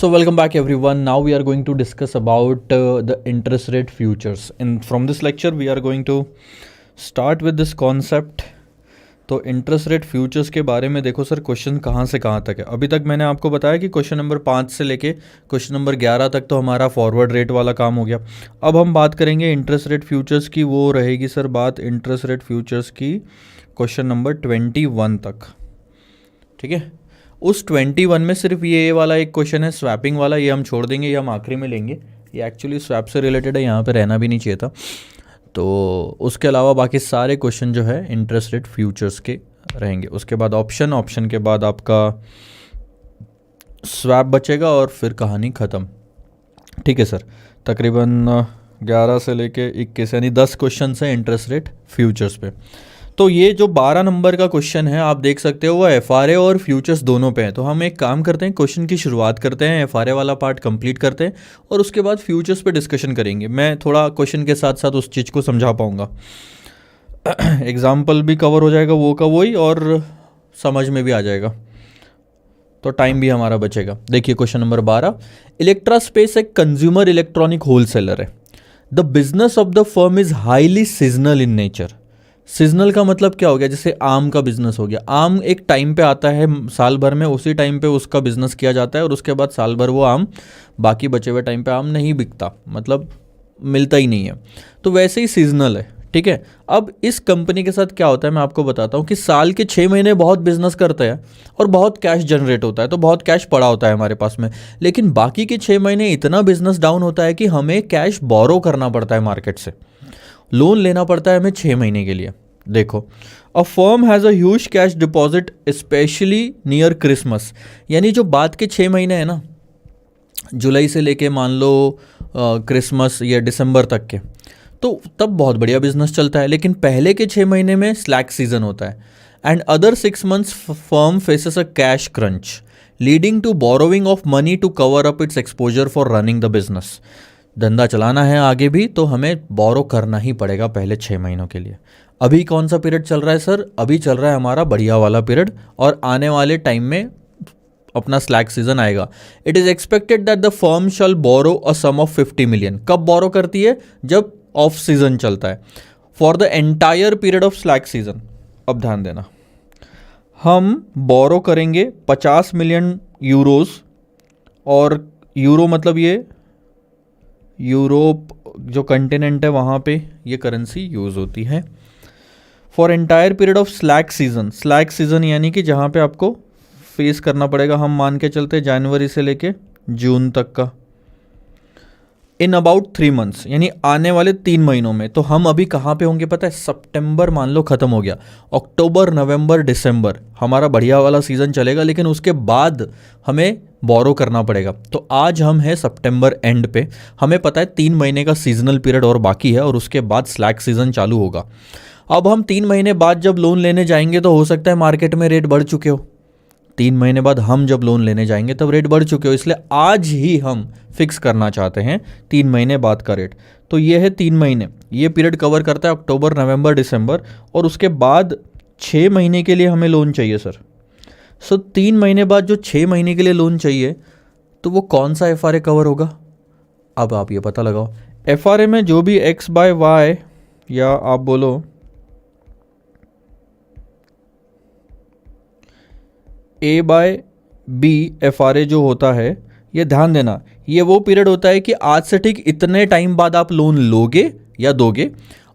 So welcome back everyone. Now we are going to discuss about the interest rate futures. And from this lecture we are going to start with this concept. तो interest rate futures के बारे में देखो sir, question कहाँ से कहाँ तक है। अभी तक मैंने आपको बताया कि क्वेश्चन नंबर 5 से लेके क्वेश्चन नंबर 11 तक तो हमारा फॉरवर्ड रेट वाला काम हो गया। अब हम बात करेंगे इंटरेस्ट रेट फ्यूचर्स की। वो रहेगी सर बात इंटरेस्ट रेट फ्यूचर्स की क्वेश्चन नंबर 21 तक, ठीक है। उस 21 में सिर्फ ये वाला एक क्वेश्चन है स्वैपिंग वाला, ये हम छोड़ देंगे, ये हम आखिरी में लेंगे। ये एक्चुअली स्वैप से रिलेटेड है, यहाँ पे रहना भी नहीं चाहिए था। तो उसके अलावा बाकी सारे क्वेश्चन जो है इंटरेस्ट रेट फ्यूचर्स के रहेंगे। उसके बाद ऑप्शन के बाद आपका स्वैप बचेगा और फिर कहानी ख़त्म, ठीक है सर। तकरीबन 11 से लेके 21 यानी 10 क्वेश्चन है इंटरेस्ट रेट फ्यूचर्स पे। तो ये जो 12 नंबर का क्वेश्चन है आप देख सकते हो वो एफआरए और फ्यूचर्स दोनों पे है। तो हम एक काम करते हैं, क्वेश्चन की शुरुआत करते हैं, एफआरए वाला पार्ट कंप्लीट करते हैं और उसके बाद फ्यूचर्स पे डिस्कशन करेंगे। मैं थोड़ा क्वेश्चन के साथ साथ उस चीज़ को समझा पाऊँगा, एग्जाम्पल भी कवर हो जाएगा वो का वही और समझ में भी आ जाएगा, तो टाइम भी हमारा बचेगा। देखिए क्वेश्चन नंबर 12, इलेक्ट्रा स्पेस एक कंज्यूमर इलेक्ट्रॉनिक होलसेलर है। The business of the firm is highly seasonal in nature. Seasonal का मतलब क्या हो गया, जैसे आम का बिजनेस हो गया। आम एक टाइम पे आता है साल भर में, उसी टाइम पे उसका बिजनेस किया जाता है और उसके बाद साल भर वो आम, बाकी बचे हुए टाइम पे आम नहीं बिकता, मतलब मिलता ही नहीं है। तो वैसे ही सीजनल है, ठीक है। अब इस कंपनी के साथ क्या होता है मैं आपको बताता हूँ कि साल के 6 महीने बहुत बिजनेस करते हैं और बहुत कैश जनरेट होता है, तो बहुत कैश पड़ा होता है हमारे पास में। लेकिन बाकी के 6 महीने इतना बिजनेस डाउन होता है कि हमें कैश बोरो करना पड़ता है मार्केट से, लोन लेना पड़ता है हमें 6 महीने के लिए। देखो, a firm has a huge cash deposit specially near Christmas, यानी जो बाद के 6 महीने हैं ना, जुलाई से लेके मान लो क्रिसमस या दिसंबर तक के, तो तब बहुत बढ़िया बिजनेस चलता है। लेकिन पहले के 6 महीने में स्लैक सीजन होता है and other 6 months firm faces a cash crunch leading to borrowing of money to cover up its exposure for running the business. धंधा चलाना है आगे भी तो हमें बोरो करना ही पड़ेगा पहले 6 महीनों के लिए। अभी कौन सा पीरियड चल रहा है सर, अभी चल रहा है हमारा बढ़िया वाला पीरियड और आने वाले टाइम में अपना स्लैक सीजन आएगा। It is expected that the firm shall borrow a sum of 50 million. कब बोरो करती है, जब ऑफ सीजन चलता है, for the entire period of slack season. अब ध्यान देना, हम बोरो करेंगे 50 मिलियन यूरोज, और यूरो मतलब ये यूरोप जो कंटिनेंट है वहाँ पे ये करेंसी यूज़ होती है। For entire period of slack season, slack season यानी कि जहाँ पे आपको फेस करना पड़ेगा, हम मान के चलते जनवरी से लेके जून तक का, इन अबाउट 3 मंथ्स, यानी आने वाले 3 महीनों में। तो हम अभी कहाँ पे होंगे पता है, सितंबर मान लो ख़त्म हो गया, अक्टूबर नवंबर दिसंबर हमारा बढ़िया वाला सीज़न चलेगा, लेकिन उसके बाद हमें बोरो करना पड़ेगा। तो आज हम हैं सितंबर एंड पे, हमें पता है 3 महीने का सीजनल पीरियड और बाकी है और उसके बाद स्लैक सीजन चालू होगा। अब हम 3 महीने बाद जब लोन लेने जाएंगे तो हो सकता है मार्केट में रेट बढ़ चुके हो। 3 महीने बाद हम जब लोन लेने जाएंगे तब रेट बढ़ चुके हो, इसलिए आज ही हम फिक्स करना चाहते हैं 3 महीने बाद का रेट। तो ये है 3 महीने, ये पीरियड कवर करता है अक्टूबर नवंबर दिसंबर, और उसके बाद 6 महीने के लिए हमें लोन चाहिए सर। सो 3 महीने बाद जो 6 महीने के लिए लोन चाहिए तो वो कौन सा एफआरए कवर होगा, अब आप ये पता लगाओ। एफआरए में जो भी x/y या आप बोलो A/B एफआरए जो होता है, ये ध्यान देना, ये वो पीरियड होता है कि आज से ठीक इतने टाइम बाद आप लोन लोगे या दोगे,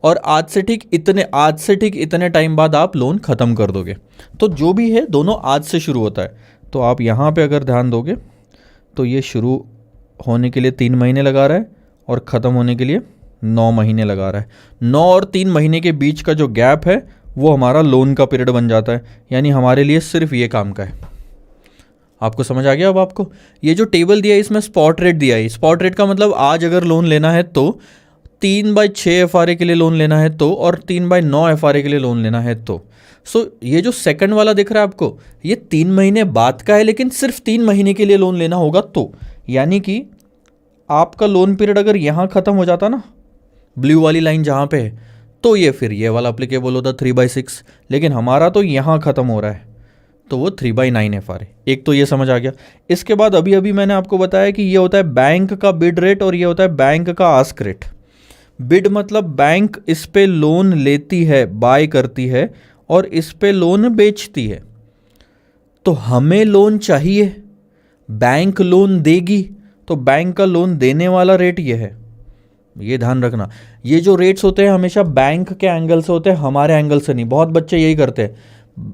और आज से ठीक इतने टाइम बाद आप लोन ख़त्म कर दोगे। तो जो भी है दोनों आज से शुरू होता है। तो आप यहाँ पे अगर ध्यान दोगे तो ये शुरू होने के लिए 3 महीने लगा रहा है और ख़त्म होने के लिए 9 महीने लगा रहा है। 9 और 3 महीने के बीच का जो गैप है वो हमारा लोन का पीरियड बन जाता है, यानी हमारे लिए सिर्फ ये काम का है। आपको समझ आ गया। अब आपको ये जो टेबल दिया है इसमें स्पॉट रेट दिया है। स्पॉट रेट का मतलब आज अगर लोन लेना है तो 3/6 एफआरए के लिए लोन लेना है तो, और 3/9 एफआरए के लिए लोन लेना है तो। सो ये जो सेकंड वाला दिख रहा है आपको, ये 3 महीने बाद का है, लेकिन सिर्फ 3 महीने के लिए लोन लेना होगा तो, यानी कि आपका लोन पीरियड अगर यहाँ ख़त्म हो जाता ना, ब्लू वाली लाइन जहाँ पे है, तो ये फिर ये वाला अप्लीकेबल होता 3/6, लेकिन हमारा तो यहाँ ख़त्म हो रहा है तो वो 3/9 FRA। एक तो ये समझ आ गया। इसके बाद अभी अभी मैंने आपको बताया कि ये होता है बैंक का बिड रेट और ये होता है बैंक का आस्क रेट। बिड मतलब बैंक इस पे लोन लेती है, बाय करती है और इस पे लोन बेचती है। तो हमें लोन चाहिए, बैंक लोन देगी, तो बैंक का लोन देने वाला रेट ये है। ये ध्यान रखना, ये जो रेट्स होते हैं हमेशा बैंक के एंगल से होते हैं, हमारे एंगल से नहीं। बहुत बच्चे यही करते हैं,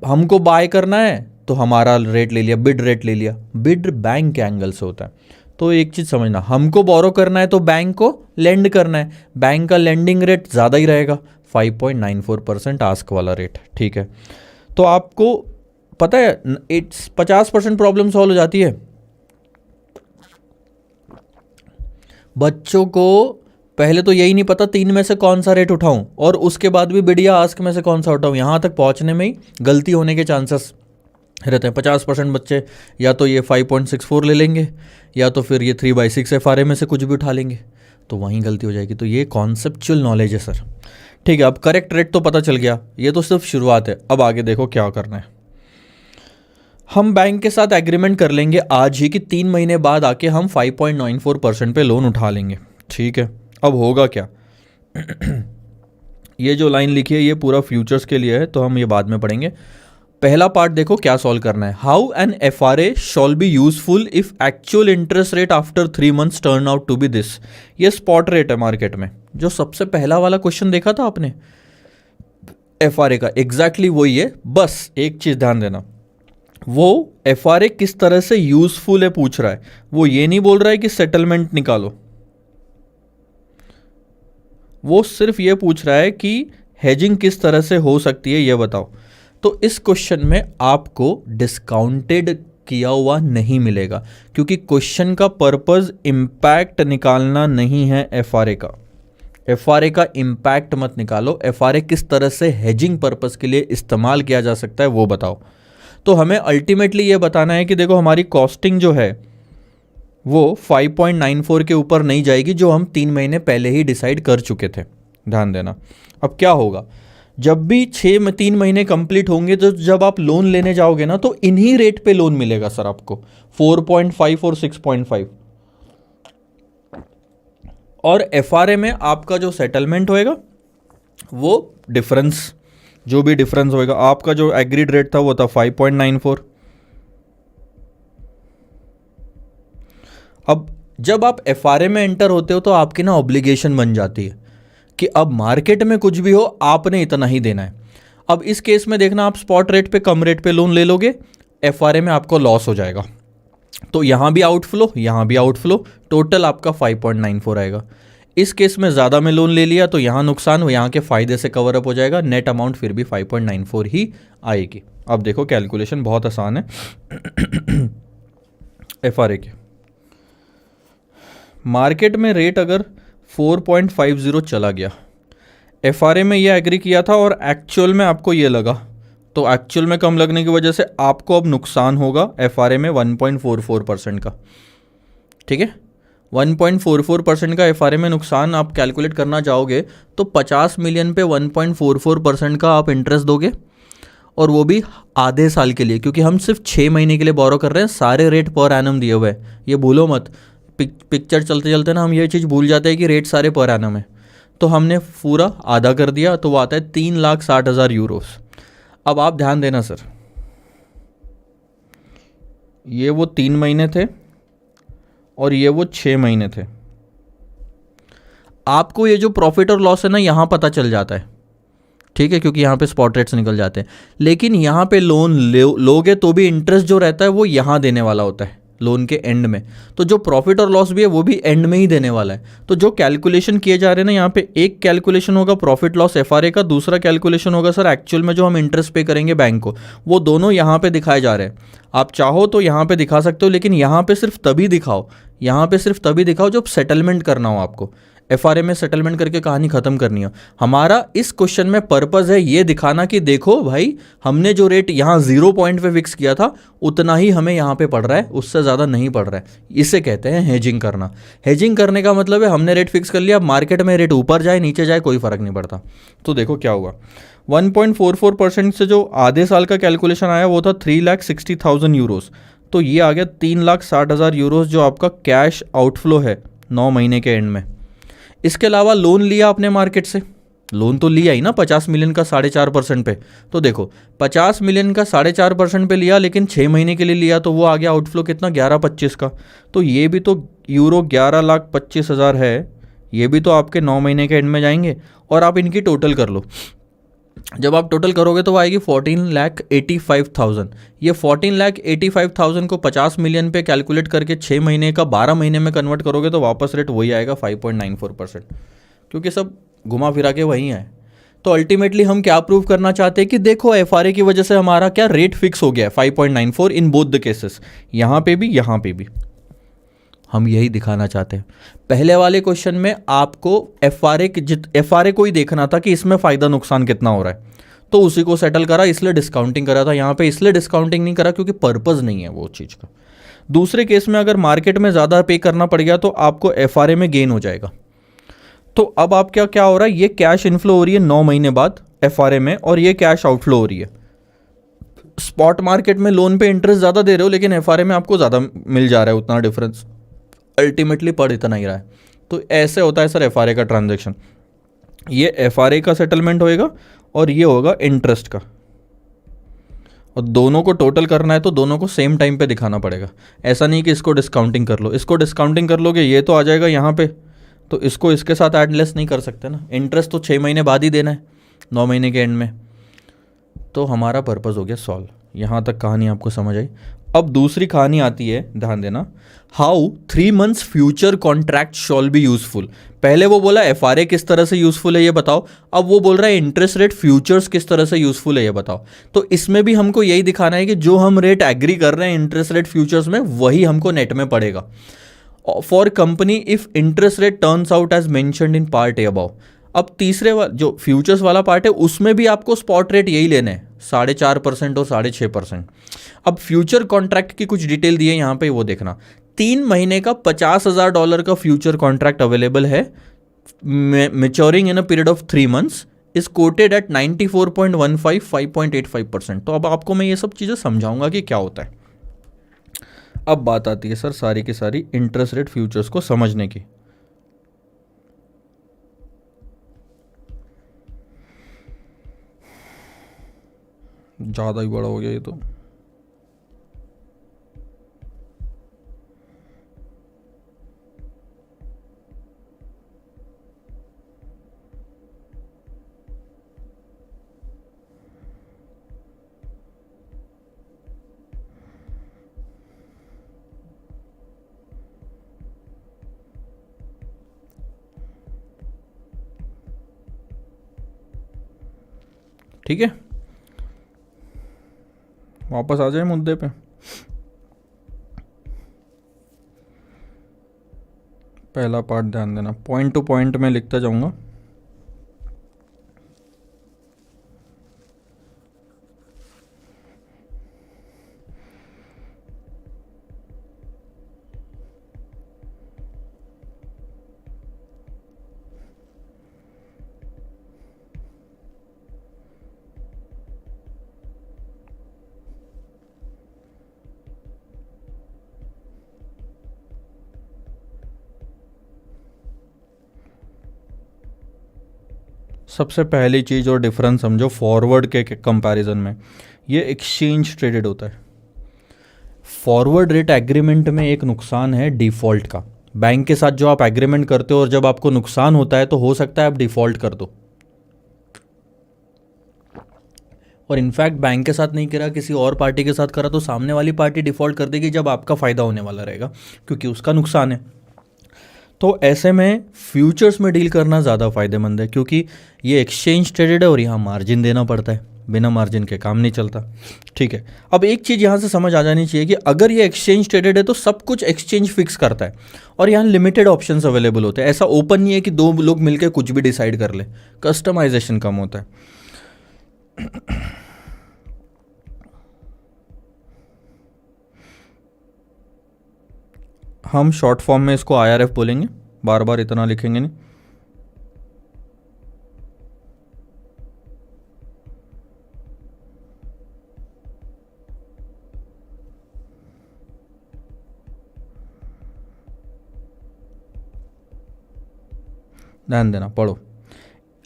हमको बाय करना है तो हमारा रेट ले लिया, बिड रेट ले लिया। बिड बैंक के एंगल से होता है। तो एक चीज़ समझना, हमको बोरो करना है तो बैंक को लेंड करना है, बैंक का लेंडिंग रेट ज़्यादा ही रहेगा, 5.94% आस्क वाला रेट। ठीक है, तो आपको पता है 50% प्रॉब्लम सॉल्व हो जाती है। बच्चों को पहले तो यही नहीं पता 3 में से कौन सा रेट उठाऊं, और उसके बाद भी बिड या आस्क में से कौन सा उठाऊं। यहाँ तक पहुँचने में ही गलती होने के चांसेस रहते हैं। 50% बच्चे या तो ये 5.64 ले लेंगे या तो फिर ये 3/6 FRA में से कुछ भी उठा लेंगे, तो वहीं गलती हो जाएगी। तो ये कॉन्सेप्चुअल नॉलेज है सर। ठीक है, अब करेक्ट रेट तो पता चल गया, ये तो सिर्फ शुरुआत है। अब आगे देखो क्या करना है। हम बैंक के साथ एग्रीमेंट कर लेंगे आज ही कि 3 महीने बाद आके हम 5.94% पे लोन उठा लेंगे। ठीक है, अब होगा क्या? ये जो लाइन लिखी है ये पूरा फ्यूचर्स के लिए है, तो हम ये बाद में पढ़ेंगे। पहला पार्ट देखो क्या सॉल्व करना है। How an FRA shall be useful if actual interest rate after 3 months turn out to be this. ये स्पॉट रेट है मार्केट में, जो सबसे पहला वाला क्वेश्चन देखा था आपने FRA का, एग्जैक्टली वही है। बस एक चीज ध्यान देना, वो FRA किस तरह से यूजफुल है पूछ रहा है, वो ये नहीं बोल रहा है कि सेटलमेंट निकालो। वो सिर्फ ये पूछ रहा है कि हेजिंग किस तरह से हो सकती है ये बताओ। तो इस क्वेश्चन में आपको डिस्काउंटेड किया हुआ नहीं मिलेगा, क्योंकि क्वेश्चन का पर्पस इंपैक्ट निकालना नहीं है FRA का। FRA का इंपैक्ट मत निकालो, FRA किस तरह से हेजिंग पर्पस के लिए इस्तेमाल किया जा सकता है वो बताओ। तो हमें अल्टीमेटली ये बताना है कि देखो हमारी कॉस्टिंग जो है वो 5.94 के ऊपर नहीं जाएगी, जो हम 3 महीने पहले ही डिसाइड कर चुके थे। ध्यान देना। अब क्या होगा, जब भी 3 महीने कंप्लीट होंगे तो जब आप लोन लेने जाओगे ना, तो इन्हीं रेट पे लोन मिलेगा सर आपको, 4.5 और 6.5। और FRA में आपका जो सेटलमेंट होएगा वो डिफरेंस, जो भी डिफरेंस होएगा, आपका जो एग्रीड रेट था वो था 5.94। अब जब आप FRA में एंटर होते हो तो आपकी ना ऑब्लिगेशन बन जाती है कि अब मार्केट में कुछ भी हो आपने इतना ही देना है। अब इस केस में देखना, आप स्पॉट रेट पे कम रेट पे लोन ले लोगे, FRA में आपको लॉस हो जाएगा, तो यहां भी आउटफ्लो, यहां भी आउटफ्लो, टोटल आपका 5.94 आएगा। इस केस में ज़्यादा में लोन ले लिया तो यहाँ नुकसान, यहाँ के फायदे से कवर अप हो जाएगा, नेट अमाउंट फिर भी 5.94 ही आएगी। अब देखो कैलकुलेशन बहुत आसान है। FRA के मार्केट में रेट अगर 4.50 चला गया, FRA में ये एग्री किया था और एक्चुअल में आपको ये लगा, तो एक्चुअल में कम लगने की वजह से आपको अब नुकसान होगा FRA में 1.44% का। ठीक है, 1.44% का FRA में नुकसान आप कैलकुलेट करना चाहोगे तो 50 मिलियन पे 1.44% का आप इंटरेस्ट दोगे, और वो भी आधे साल के लिए, क्योंकि हम सिर्फ 6 महीने के लिए बोरो कर रहे हैं। सारे रेट पर एनम दिए हुए हैं, ये भूलो मत। पिक्चर चलते चलते ना हम ये चीज़ भूल जाते हैं कि रेट सारे पर एनम है। तो हमने पूरा आधा कर दिया, तो वो आता है 3,60,000 यूरोस। अब आप ध्यान देना सर, ये वो 3 महीने थे और ये वो 6 महीने थे। आपको ये जो प्रॉफिट और लॉस है ना यहाँ पता चल जाता है, ठीक है, क्योंकि यहाँ पे स्पॉट रेट्स निकल जाते हैं। लेकिन यहाँ पे लोन लोगे तो भी इंटरेस्ट जो रहता है वो यहाँ देने वाला होता है लोन के एंड में, तो जो प्रॉफिट और लॉस भी है वो भी एंड में ही देने वाला है। तो जो कैलकुलेशन किए जा रहे हैं ना यहाँ पे, एक कैलकुलेशन होगा प्रॉफिट लॉस FRA का, दूसरा कैलकुलेशन होगा सर एक्चुअल में जो हम इंटरेस्ट पे करेंगे बैंक को, वो दोनों यहाँ पे दिखाए जा रहे हैं। आप चाहो तो यहाँ पे दिखा सकते हो, लेकिन यहाँ पे सिर्फ तभी दिखाओ, यहाँ पे सिर्फ तभी दिखाओ जब सेटलमेंट करना हो आपको। एफआरए में सेटलमेंट करके कहानी खत्म करनी है। हमारा इस क्वेश्चन में पर्पस है ये दिखाना कि देखो भाई, हमने जो रेट यहाँ 0 पॉइंट पे फिक्स किया था उतना ही हमें यहाँ पे पड़ रहा है, उससे ज़्यादा नहीं पड़ रहा है। इसे कहते हैं हेजिंग करना। हेजिंग करने का मतलब है हमने रेट फिक्स कर लिया, अब मार्केट में रेट ऊपर जाए नीचे जाए कोई फर्क नहीं पड़ता। तो देखो क्या हुआ, 1.44% से जो आधे साल का कैलकुलेशन आया वो था 3,60,000 यूरोस। तो ये आ गया 3,60,000 यूरोस जो आपका कैश आउटफ्लो है 9 महीने के एंड में। इसके अलावा लोन लिया आपने मार्केट से, लोन तो लिया ही ना 50 मिलियन का 4.5% पे। तो देखो 50 मिलियन का 4.5% पे लिया, लेकिन 6 महीने के लिए लिया, तो वो आ गया आउटफ्लो कितना 11,25 का। तो ये भी तो यूरो 11,25,000 है, ये भी तो आपके 9 महीने के एंड में जाएंगे। और आप इनकी टोटल कर लो, जब आप टोटल करोगे तो वो आएगी 14,85,000। ये 14,85,000 को 50 मिलियन पे कैलकुलेट करके 6 महीने का 12 महीने में कन्वर्ट करोगे तो वापस रेट वही आएगा 5.94%, क्योंकि सब घुमा फिरा के वही है। तो अल्टीमेटली हम क्या प्रूव करना चाहते हैं कि देखो एफआरए की वजह से हमारा क्या रेट फिक्स हो गया है 5.94 इन बोथ द केसेस, यहाँ पे भी यहाँ पे भी। हम यही दिखाना चाहते हैं। पहले वाले क्वेश्चन में आपको एफआरए को ही देखना था कि इसमें फ़ायदा नुकसान कितना हो रहा है, तो उसी को सेटल करा, इसलिए डिस्काउंटिंग करा था। यहाँ पे इसलिए डिस्काउंटिंग नहीं करा क्योंकि पर्पज़ नहीं है वो चीज़ का। दूसरे केस में अगर मार्केट में ज़्यादा पे करना पड़ गया तो आपको एफआरए में गेन हो जाएगा। तो अब आप क्या हो रहा है, ये कैश इनफ्लो हो रही है 9 महीने बाद एफआरए में, और ये कैश आउटफ्लो हो रही है। स्पॉट मार्केट में लोन पे इंटरेस्ट ज़्यादा दे रहे हो, लेकिन एफआरए में आपको ज़्यादा मिल जा रहा है, उतना डिफरेंस अल्टीमेटली पड़ इतना ही रहा है। तो ऐसे होता है सर एफआरए का ट्रांजैक्शन। ये एफआरए का सेटलमेंट होएगा और ये होगा इंटरेस्ट का, और दोनों को टोटल करना है तो दोनों को सेम टाइम पे दिखाना पड़ेगा। ऐसा नहीं कि इसको डिस्काउंटिंग कर लो, इसको डिस्काउंटिंग कर लोगे ये तो आ जाएगा यहाँ पे, तो इसको इसके साथ ऐड लेस नहीं कर सकते ना। इंटरेस्ट तो 6 महीने बाद ही देना है 9 महीने के एंड में। तो हमारा पर्पज़ हो गया सॉल्व। यहाँ तक कहानी आपको समझ आई। अब दूसरी कहानी आती है, ध्यान देना, how 3 months future contract shawl be useful. पहले वो बोला एफआरए किस तरह से यूजफुल है ये बताओ, अब वो बोल रहा है इंटरेस्ट रेट फ्यूचर्स किस तरह से यूजफुल है ये बताओ। तो इसमें भी हमको यही दिखाना है कि जो हम रेट एग्री कर रहे हैं इंटरेस्ट रेट फ्यूचर्स में वही हमको नेट में पड़ेगा for company if interest rate turns out as mentioned in part A above. अब तीसरे जो फ्यूचर्स वाला पार्ट है उसमें भी आपको स्पॉट रेट यही लेने हैं 4.5% और 6.5%। अब फ्यूचर कॉन्ट्रैक्ट की कुछ डिटेल दी है यहाँ पे, वो देखना। 3 महीने का $50,000 का फ्यूचर कॉन्ट्रैक्ट अवेलेबल है, maturing in a period of 3 months, is quoted at 94.15 5.85%। तो अब आपको मैं ये सब चीज़ें समझाऊंगा कि क्या होता है। अब बात आती है सर सारी की सारी इंटरेस्ट रेट फ्यूचर्स को समझने की। ज़्यादा ही बड़ा हो गया ये तो। ठीक है, वापस आ जाए मुद्दे पे। पहला पार्ट ध्यान देना, पॉइंट टू पॉइंट में लिखता जाऊंगा। सबसे पहली चीज़ और डिफरेंस समझो फॉरवर्ड के कंपैरिजन में, ये एक्सचेंज ट्रेडेड होता है। फॉरवर्ड रेट एग्रीमेंट में एक नुकसान है डिफ़ॉल्ट का। बैंक के साथ जो आप एग्रीमेंट करते हो और जब आपको नुकसान होता है तो हो सकता है आप डिफ़ॉल्ट कर दो, और इनफैक्ट बैंक के साथ नहीं करा किसी और पार्टी के साथ करा तो सामने वाली पार्टी डिफ़ॉल्ट कर देगी जब आपका फ़ायदा होने वाला रहेगा, क्योंकि उसका नुकसान है। तो ऐसे में फ्यूचर्स में डील करना ज़्यादा फ़ायदेमंद है, क्योंकि ये एक्सचेंज ट्रेडेड है और यहाँ मार्जिन देना पड़ता है। बिना मार्जिन के काम नहीं चलता। ठीक है, अब एक चीज़ यहाँ से समझ आ जानी चाहिए कि अगर ये एक्सचेंज ट्रेडेड है तो सब कुछ एक्सचेंज फिक्स करता है और यहाँ लिमिटेड ऑप्शंस अवेलेबल होते हैं। ऐसा ओपन नहीं है कि दो लोग मिलकर कुछ भी डिसाइड कर ले, कस्टमाइजेशन कम होता है। हम शॉर्ट फॉर्म में इसको IRF बोलेंगे, बार बार इतना लिखेंगे नहीं। ध्यान देना, पढ़ो।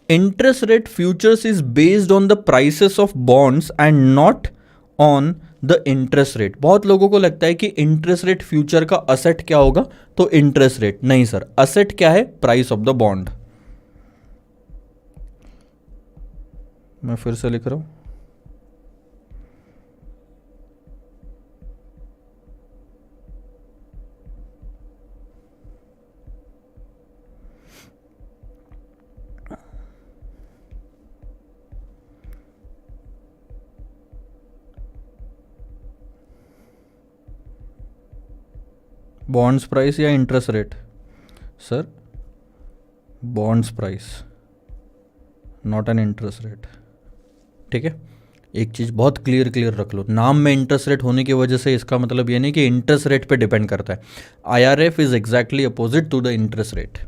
Interest rate futures is based on the prices of bonds and not on the interest rate. बहुत लोगों को लगता है कि इंटरेस्ट रेट फ्यूचर का असेट क्या होगा, तो इंटरेस्ट रेट नहीं सर, असेट क्या है, प्राइस ऑफ द बॉन्ड। मैं फिर से लिख रहा हूं, बॉन्ड्स प्राइस या interest rate, sir bonds price not an interest rate. ठीक है, एक चीज़ बहुत क्लियर रख लो, नाम में इंटरेस्ट रेट होने की वजह से इसका मतलब ये नहीं कि इंटरेस्ट रेट पे डिपेंड करता है। IRF is exactly opposite to the interest rate.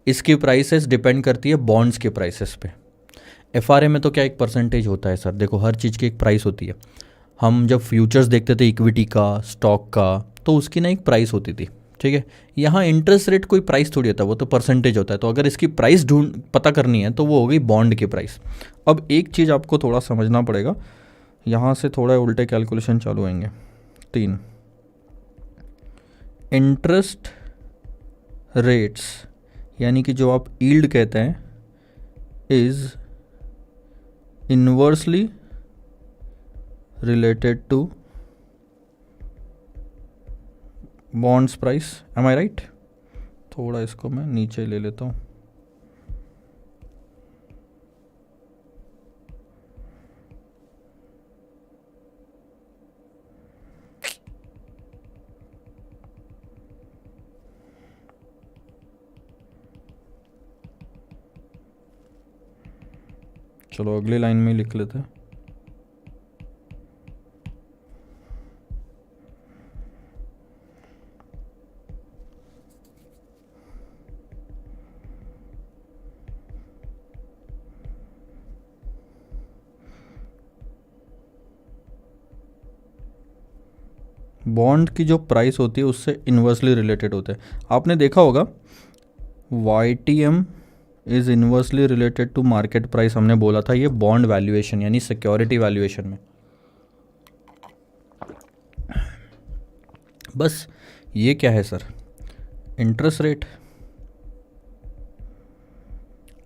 इसकी प्राइसेस डिपेंड करती है बॉन्ड्स के प्राइसेस पे। FRA में तो क्या एक परसेंटेज होता है सर, देखो हर चीज़ की एक प्राइस होती है। हम जब फ्यूचर्स देखते थे इक्विटी का, स्टॉक का, तो उसकी ना एक प्राइस होती थी। ठीक है, यहाँ इंटरेस्ट रेट कोई प्राइस थोड़ी होता है, वो तो परसेंटेज होता है। तो अगर इसकी प्राइस पता करनी है तो वो हो गई बॉन्ड की प्राइस। अब एक चीज़ आपको थोड़ा समझना पड़ेगा, यहाँ से थोड़ा उल्टे कैलकुलेशन चालू होंगे। 3 इंटरेस्ट रेट्स यानी कि जो आप यील्ड कहते हैं is inversely related to bonds price. Am I right? थोड़ा इसको मैं नीचे ले लेता हूँ। चलो अगली लाइन में लिख लेते हैं। बॉन्ड की जो प्राइस होती है उससे इन्वर्सली रिलेटेड होता है। आपने देखा होगा YTM is inversely related to market price, हमने बोला था ये बॉन्ड वैल्यूएशन यानी सिक्योरिटी वैल्यूएशन में। बस ये क्या है सर, इंटरेस्ट रेट,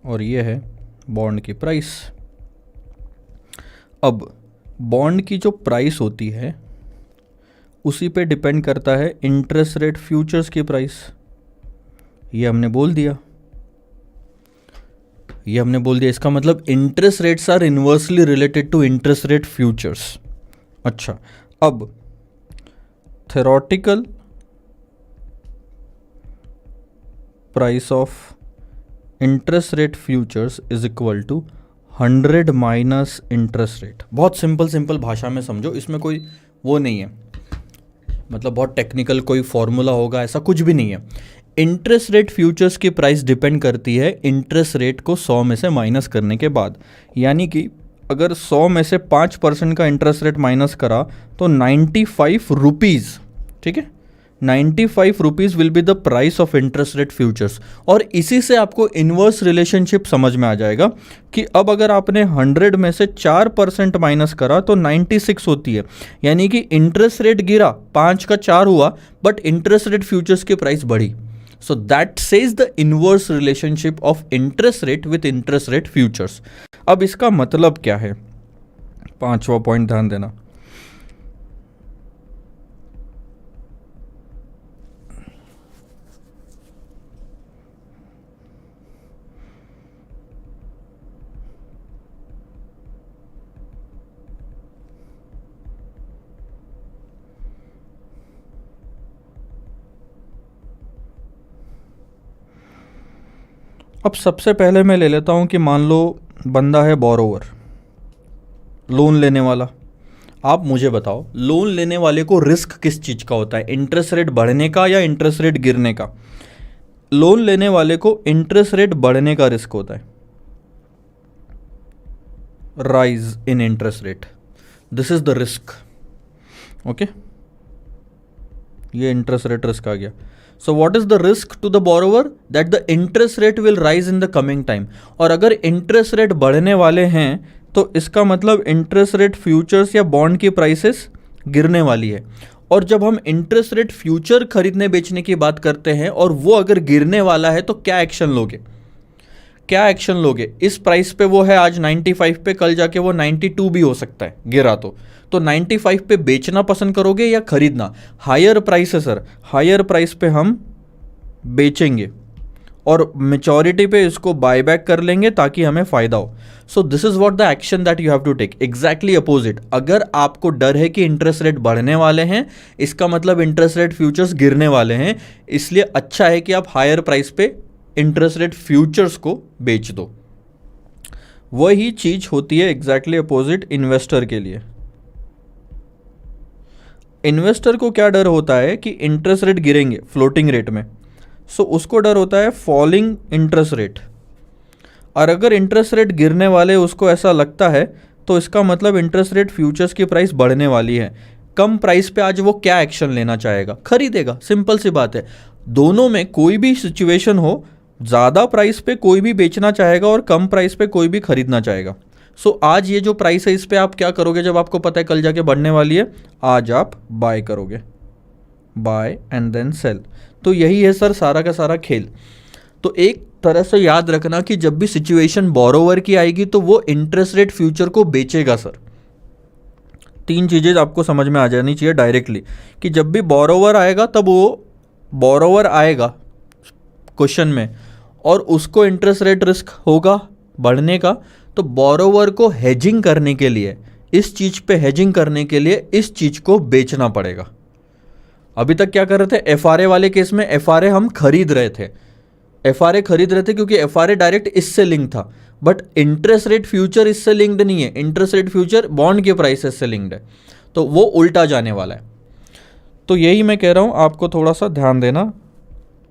और ये है बॉन्ड की प्राइस। अब बॉन्ड की जो प्राइस होती है उसी पे डिपेंड करता है इंटरेस्ट रेट फ्यूचर्स की प्राइस। ये हमने बोल दिया, इसका मतलब interest rates are inversely related to interest rate futures. अच्छा, अब theoretical price of interest rate futures is equal to 100 minus interest rate. बहुत सिंपल भाषा में समझो, इसमें कोई वो नहीं है, मतलब बहुत टेक्निकल कोई फॉर्मूला होगा ऐसा कुछ भी नहीं है। इंटरेस्ट रेट फ्यूचर्स की प्राइस डिपेंड करती है इंटरेस्ट रेट को 100 में से माइनस करने के बाद। यानी कि अगर 100 में से 5% का इंटरेस्ट रेट माइनस करा तो 95 रुपीज़, ठीक है, 95 rupees will be the price of interest rate futures. और इसी से आपको इन्वर्स रिलेशनशिप समझ में आ जाएगा कि अब अगर आपने 100 में से 4% माइनस करा तो 96 होती है। यानी कि इंटरेस्ट रेट गिरा, 5 का 4 हुआ, बट इंटरेस्ट रेट फ्यूचर्स की प्राइस बढ़ी। So that says the inverse relationship of interest rate with interest rate futures. अब इसका मतलब क्या है, 5वां पॉइंट ध्यान देना। अब सबसे पहले मैं ले लेता हूँ कि मान लो बंदा है बोरोवर, लोन लेने वाला। आप मुझे बताओ लोन लेने वाले को रिस्क किस चीज़ का होता है, इंटरेस्ट रेट बढ़ने का या इंटरेस्ट रेट गिरने का? लोन लेने वाले को इंटरेस्ट रेट बढ़ने का रिस्क होता है, rise in interest rate, this is the risk. Okay, ये इंटरेस्ट रेट रिस्क आ गया। So what is the risk to the borrower? That the interest rate will rise in the coming time. और अगर interest rate बढ़ने वाले हैं तो इसका मतलब इंटरेस्ट रेट फ्यूचर्स या बॉन्ड की प्राइसेस गिरने वाली है। और जब हम इंटरेस्ट रेट फ्यूचर खरीदने बेचने की बात करते हैं और वो अगर गिरने वाला है तो क्या एक्शन लोगे? क्या एक्शन लोगे? इस प्राइस पे वो है आज 95 पे, कल जाके वो 92 भी हो सकता है गिरा तो 95 पे बेचना पसंद करोगे या खरीदना? हायर प्राइस है सर, हायर प्राइस पे हम बेचेंगे और मेचोरिटी पे इसको बायबैक कर लेंगे ताकि हमें फायदा हो। So this is what the action that you have to take, exactly opposite. अगर आपको डर है कि इंटरेस्ट रेट बढ़ने वाले हैं, इसका मतलब इंटरेस्ट रेट फ्यूचर्स गिरने वाले हैं, इसलिए अच्छा है कि आप हायर प्राइस पे इंटरेस्ट रेट फ्यूचर्स को बेच दो। वही चीज होती है एग्जैक्टली अपोजिट इन्वेस्टर के लिए। इन्वेस्टर को क्या डर होता है कि इंटरेस्ट रेट गिरेंगे फ्लोटिंग रेट में, सो उसको डर होता है फॉलिंग इंटरेस्ट रेट। और अगर इंटरेस्ट रेट गिरने वाले उसको ऐसा लगता है तो इसका मतलब इंटरेस्ट रेट फ्यूचर्स की प्राइस बढ़ने वाली है। कम प्राइस पे आज वो क्या एक्शन लेना चाहेगा? खरीदेगा, सिंपल सी बात है। दोनों में कोई भी सिचुएशन हो, ज़्यादा प्राइस पे कोई भी बेचना चाहेगा और कम प्राइस पे कोई भी खरीदना चाहेगा। सो आज ये जो प्राइस है इस पे आप क्या करोगे जब आपको पता है कल जाके बढ़ने वाली है? आज आप बाय करोगे, बाय एंड देन सेल। तो यही है सर सारा का सारा खेल। तो एक तरह से याद रखना कि जब भी सिचुएशन बोरोवर की आएगी तो वो इंटरेस्ट रेट फ्यूचर को बेचेगा सर। तीन चीज़ें आपको समझ में आ जानी चाहिए डायरेक्टली कि जब भी बोरोवर आएगा तब वो बोरोवर आएगा क्वेश्चन में और उसको इंटरेस्ट रेट रिस्क होगा बढ़ने का, तो बोरोवर को हेजिंग करने के लिए, इस चीज़ पे हेजिंग करने के लिए इस चीज़ को बेचना पड़ेगा। अभी तक क्या कर रहे थे? एफआरए वाले केस में एफआरए हम खरीद रहे थे, एफआरए खरीद रहे थे क्योंकि एफआरए डायरेक्ट इससे लिंक था। बट इंटरेस्ट रेट फ्यूचर इससे लिंक्ड नहीं है, इंटरेस्ट रेट फ्यूचर बॉन्ड के प्राइसेस से लिंक्ड है, तो वो उल्टा जाने वाला है। तो यही मैं कह रहा हूँ, आपको थोड़ा सा ध्यान देना।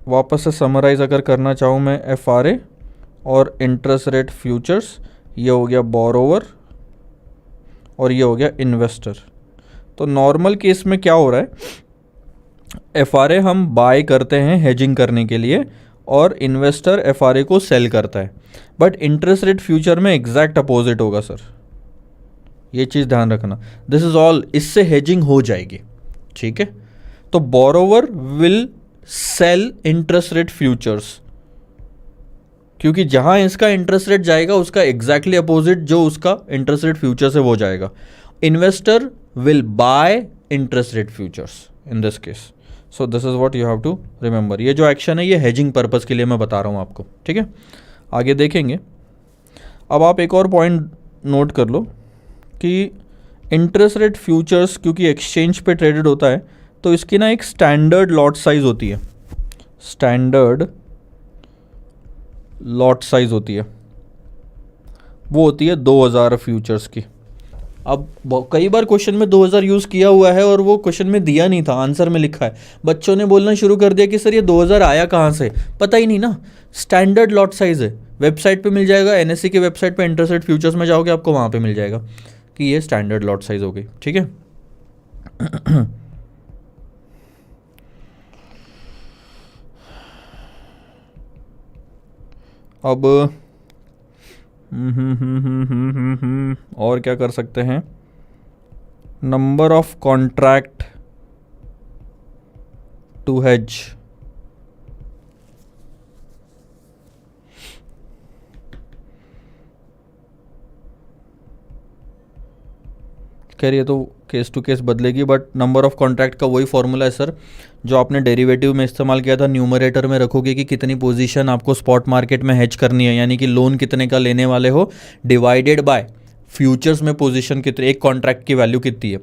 वापस से समराइज अगर करना चाहूँ मैं, एफआरए और इंटरेस्ट रेट फ्यूचर्स, ये हो गया बोरोवर और ये हो गया इन्वेस्टर। तो नॉर्मल केस में क्या हो रहा है, एफआरए हम बाय करते हैं हेजिंग करने के लिए और इन्वेस्टर एफआरए को सेल करता है। बट इंटरेस्ट रेट फ्यूचर में एग्जैक्ट अपोजिट होगा सर, ये चीज़ ध्यान रखना। दिस इज ऑल, इससे हेजिंग हो जाएगी, ठीक है। तो borrower will sell interest rate futures, क्योंकि जहां इसका इंटरेस्ट रेट जाएगा उसका एग्जैक्टली अपोजिट जो उसका इंटरेस्ट रेट फ्यूचर से वो जाएगा। Investor will buy interest rate futures in this case. So this is what you have to remember. ये जो एक्शन है ये हेजिंग पर्पस के लिए मैं बता रहा हूँ आपको, ठीक है। आगे देखेंगे। अब आप एक और पॉइंट नोट कर लो कि इंटरेस्ट रेट फ्यूचर्स क्योंकि एक्सचेंज पे ट्रेडेड होता है तो इसकी ना एक स्टैंडर्ड लॉट साइज होती है, स्टैंडर्ड लॉट साइज होती है, वो होती है 2000 फ्यूचर्स की। अब कई बार क्वेश्चन में 2000 यूज़ किया हुआ है और वो क्वेश्चन में दिया नहीं था, आंसर में लिखा है। बच्चों ने बोलना शुरू कर दिया कि सर ये 2000 आया कहाँ से, पता ही नहीं ना। स्टैंडर्ड लॉट साइज है, वेबसाइट पे मिल जाएगा, एनएससी के वेबसाइट पे इंटरेस्ट रेट फ्यूचर्स में जाओगे आपको वहाँ पे मिल जाएगा कि ये स्टैंडर्ड लॉट साइज हो गई, ठीक है। अब और क्या कर सकते हैं, number of contract to hedge. खैर ये तो केस टू केस बदलेगी, बट नंबर ऑफ कॉन्ट्रैक्ट का वही फॉर्मूला है सर जो आपने डेरिवेटिव में इस्तेमाल किया था। न्यूमरेटर में रखोगे कि कितनी पोजीशन आपको स्पॉट मार्केट में हेज करनी है, यानी कि लोन कितने का लेने वाले हो, डिवाइडेड बाय फ्यूचर्स में पोजीशन कितनी, एक कॉन्ट्रैक्ट की वैल्यू कितनी है।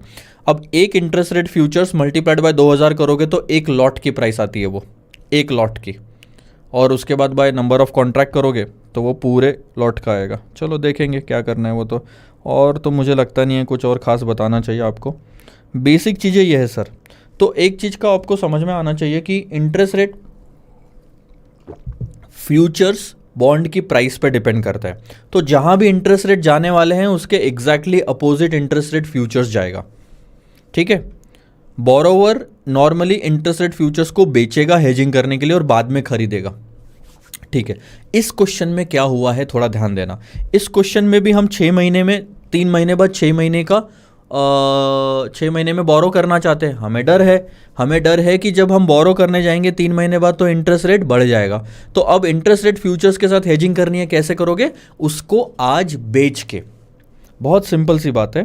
अब एक interest rate futures multiplied by 2000 करोगे तो एक लॉट की प्राइस आती है, वो एक लॉट की। और उसके बाद बाय नंबर ऑफ कॉन्ट्रैक्ट करोगे तो वो पूरे लॉट का आएगा। चलो देखेंगे क्या करना है वो तो, और तो मुझे लगता नहीं है कुछ और ख़ास बताना चाहिए आपको। बेसिक चीज़ें ये है सर। तो एक चीज़ का आपको समझ में आना चाहिए कि इंटरेस्ट रेट फ्यूचर्स बॉन्ड की प्राइस पे डिपेंड करता है। तो जहाँ भी इंटरेस्ट रेट जाने वाले हैं उसके exactly opposite interest rate futures जाएगा। ठीक है, borrower normally interest rate futures को बेचेगा हेजिंग करने के लिए और बाद में खरीदेगा। ठीक है, इस क्वेश्चन में क्या हुआ है थोड़ा ध्यान देना। इस क्वेश्चन में भी हम 6 महीने में, 3 महीने बाद 6 महीने का 6 महीने में बोरो करना चाहते हैं। हमें डर है कि जब हम बोरो करने जाएंगे 3 महीने बाद तो इंटरेस्ट रेट बढ़ जाएगा। तो अब इंटरेस्ट रेट फ्यूचर्स के साथ हेजिंग करनी है, कैसे करोगे? उसको आज बेच के। बहुत सिंपल सी बात है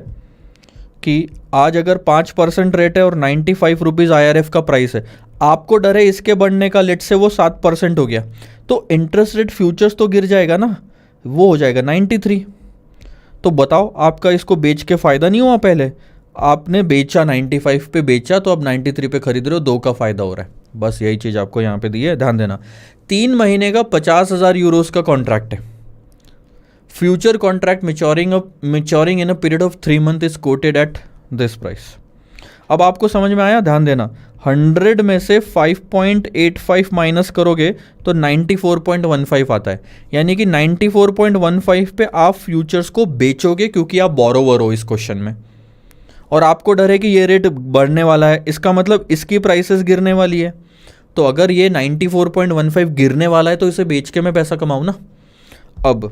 कि आज अगर 5% रेट है और 95 रुपीज़ IRF का प्राइस है, आपको डर है इसके बढ़ने का, लेट से वो 7% हो गया, तो इंटरेस्ट रेट फ्यूचर्स तो गिर जाएगा ना, वो हो जाएगा 93। तो बताओ आपका इसको बेच के फ़ायदा नहीं हुआ? पहले आपने बेचा 95 पे बेचा, तो अब 93 पे खरीद रहे हो, 2 का फ़ायदा हो रहा है। बस यही चीज़ आपको यहाँ पे दी है, ध्यान देना। 3 महीने का 50,000 यूरोज़ का कॉन्ट्रैक्ट है। Future contract maturing in a period of 3 month is quoted at this price. अब आपको समझ में आया? ध्यान देना। 100 में से 5.85 माइनस करोगे तो 94.15 आता है, यानी कि 94.15 पे आप फ्यूचर्स को बेचोगे क्योंकि आप बोरोवर हो इस क्वेश्चन में, और आपको डर है कि ये रेट बढ़ने वाला है, इसका मतलब इसकी प्राइसेस गिरने वाली है। तो अगर ये 94.15 गिरने वाला है तो इसे बेच के मैं पैसा कमाऊँ ना। अब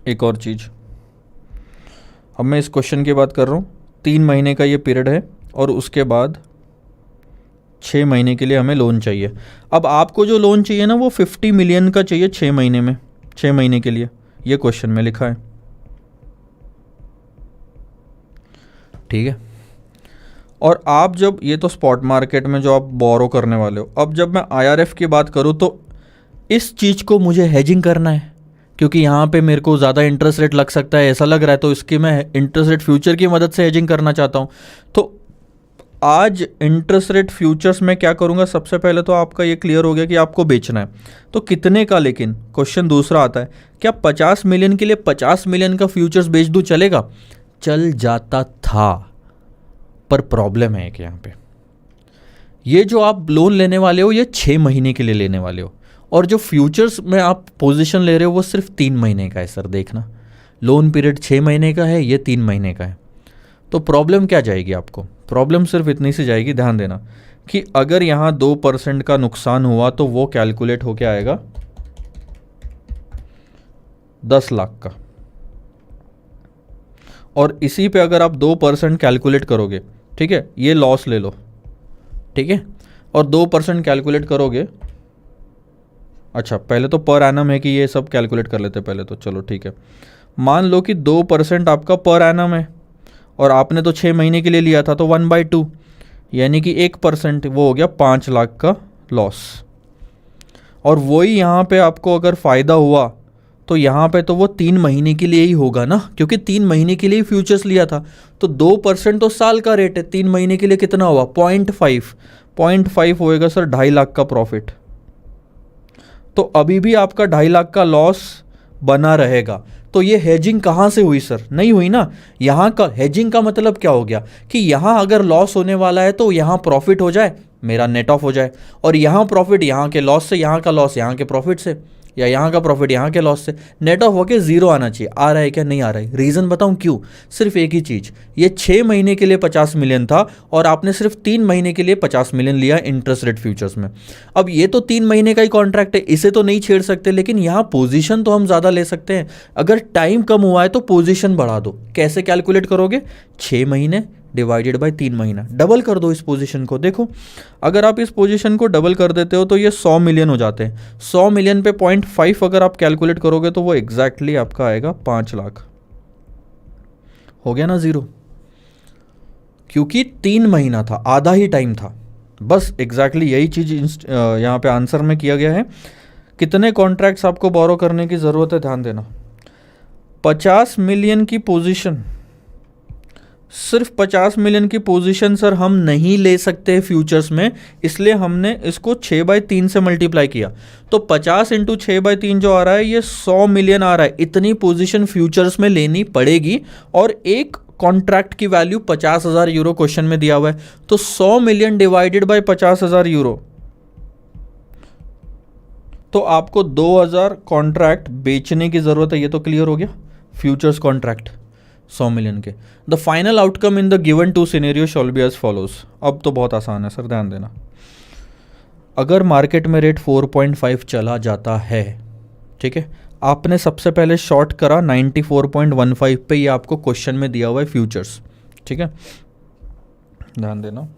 एक और चीज़, अब मैं इस क्वेश्चन की बात कर रहा हूँ। 3 महीने का ये पीरियड है और उसके बाद 6 महीने के लिए हमें लोन चाहिए। अब आपको जो लोन चाहिए ना वो 50 मिलियन का चाहिए 6 महीने में, 6 महीने के लिए, ये क्वेश्चन में लिखा है। ठीक है, और आप जब, ये तो स्पॉट मार्केट में जो आप बोरो करने वाले हो, अब जब मैं IRF की बात करूँ तो इस चीज़ को मुझे हेजिंग करना है क्योंकि यहाँ पे मेरे को ज़्यादा इंटरेस्ट रेट लग सकता है ऐसा लग रहा है, तो इसकी मैं इंटरेस्ट रेट फ्यूचर की मदद से हेजिंग करना चाहता हूँ। तो आज इंटरेस्ट रेट फ्यूचर्स में क्या करूँगा? सबसे पहले तो आपका ये क्लियर हो गया कि आपको बेचना है, तो कितने का? लेकिन क्वेश्चन दूसरा आता है, क्या 50 मिलियन के लिए 50 मिलियन का फ्यूचर्स बेच दूँ? चलेगा? चल जाता था, पर प्रॉब्लम है एक यहाँ पे। ये जो आप लोन लेने वाले हो ये 6 महीने के लिए लेने वाले हो, और जो फ्यूचर्स में आप पोजीशन ले रहे हो वो सिर्फ 3 महीने का है। सर देखना, लोन पीरियड 6 महीने का है, ये 3 महीने का है। तो प्रॉब्लम क्या जाएगी आपको? प्रॉब्लम सिर्फ इतनी सी जाएगी, ध्यान देना, कि अगर यहाँ 2% का नुकसान हुआ तो वो कैलकुलेट होके आएगा 10 लाख का, और इसी पे अगर आप 2% कैलकुलेट करोगे, ठीक है, ये लॉस ले लो, ठीक है, और 2% कैलकुलेट करोगे। अच्छा, पहले तो पर एनम है कि ये सब कैलकुलेट कर लेते पहले तो, चलो ठीक है। मान लो कि 2% आपका पर एनम है और आपने तो 6 महीने के लिए लिया था, तो 1/2 यानी कि 1%, वो हो गया 5 लाख का लॉस। और वही यहाँ पे आपको अगर फ़ायदा हुआ तो यहाँ पे तो वो 3 महीने के लिए ही होगा ना, क्योंकि 3 महीने के लिए ही फ्यूचर्स लिया था। तो 2% तो साल का रेट है, 3 महीने के लिए कितना हुआ? 0.5 होएगा सर 2.5 लाख का प्रॉफिट। तो अभी भी आपका 2.5 लाख का लॉस बना रहेगा। तो ये हेजिंग कहाँ से हुई सर? नहीं हुई ना। यहाँ का हेजिंग का मतलब क्या हो गया कि यहाँ अगर लॉस होने वाला है तो यहाँ प्रॉफिट हो जाए, मेरा नेट ऑफ हो जाए, और यहाँ प्रॉफिट यहाँ के लॉस से, यहाँ का लॉस यहाँ के प्रॉफिट से, या यहाँ का प्रॉफिट यहाँ के लॉस से, नेट ऑफ होके 0 आना चाहिए। आ रहा है क्या? नहीं आ रहा है। रीज़न बताऊँ क्यों? सिर्फ एक ही चीज़, ये 6 महीने के लिए 50 मिलियन था और आपने सिर्फ 3 महीने के लिए 50 मिलियन लिया इंटरेस्ट रेट फ्यूचर्स में। अब ये तो 3 महीने का ही कॉन्ट्रैक्ट है, इसे तो नहीं छेड़ सकते, लेकिन यहाँ पोजीशन तो हम ज़्यादा ले सकते हैं। अगर टाइम कम हुआ है तो पोजीशन बढ़ा दो। कैसे कैलकुलेट करोगे? 6 महीने डिवाइडेड बाय 3 महीना, डबल कर दो इस पोजीशन को। देखो, अगर आप इस पोजीशन को डबल कर देते हो तो ये 100 मिलियन हो जाते हैं। 100 मिलियन पे 0.5 अगर आप कैलकुलेट करोगे तो वो एग्जैक्टली आपका आएगा 5 लाख। हो गया ना 0, क्योंकि 3 महीना था, आधा ही टाइम था। बस एग्जैक्टली यही चीज़ यहाँ पे आंसर में किया गया है। कितने कॉन्ट्रैक्ट्स आपको बोरो करने की ज़रूरत है? ध्यान देना, 50 मिलियन की पोजीशन सिर्फ 50 मिलियन की पोजीशन सर हम नहीं ले सकते फ्यूचर्स में, इसलिए हमने इसको 6/3 से मल्टीप्लाई किया। तो 50 इंटू 6/3 जो आ रहा है ये 100 मिलियन आ रहा है। इतनी पोजीशन फ्यूचर्स में लेनी पड़ेगी और एक कॉन्ट्रैक्ट की वैल्यू 50,000 यूरो क्वेश्चन में दिया हुआ है। तो 100 मिलियन डिवाइडेड बाय 50,000 यूरो, तो आपको 2,000 कॉन्ट्रैक्ट बेचने की जरूरत है। ये तो क्लियर हो गया, फ्यूचर्स कॉन्ट्रैक्ट 100 मिलियन के। The final outcome in the given two scenario shall be as follows. अब तो बहुत आसान है सर, ध्यान देना। अगर मार्केट में रेट 4.5 चला जाता है, ठीक है, आपने सबसे पहले शॉर्ट करा 94.15 पे, ये आपको क्वेश्चन में दिया हुआ है फ्यूचर्स, ठीक है, ध्यान देना।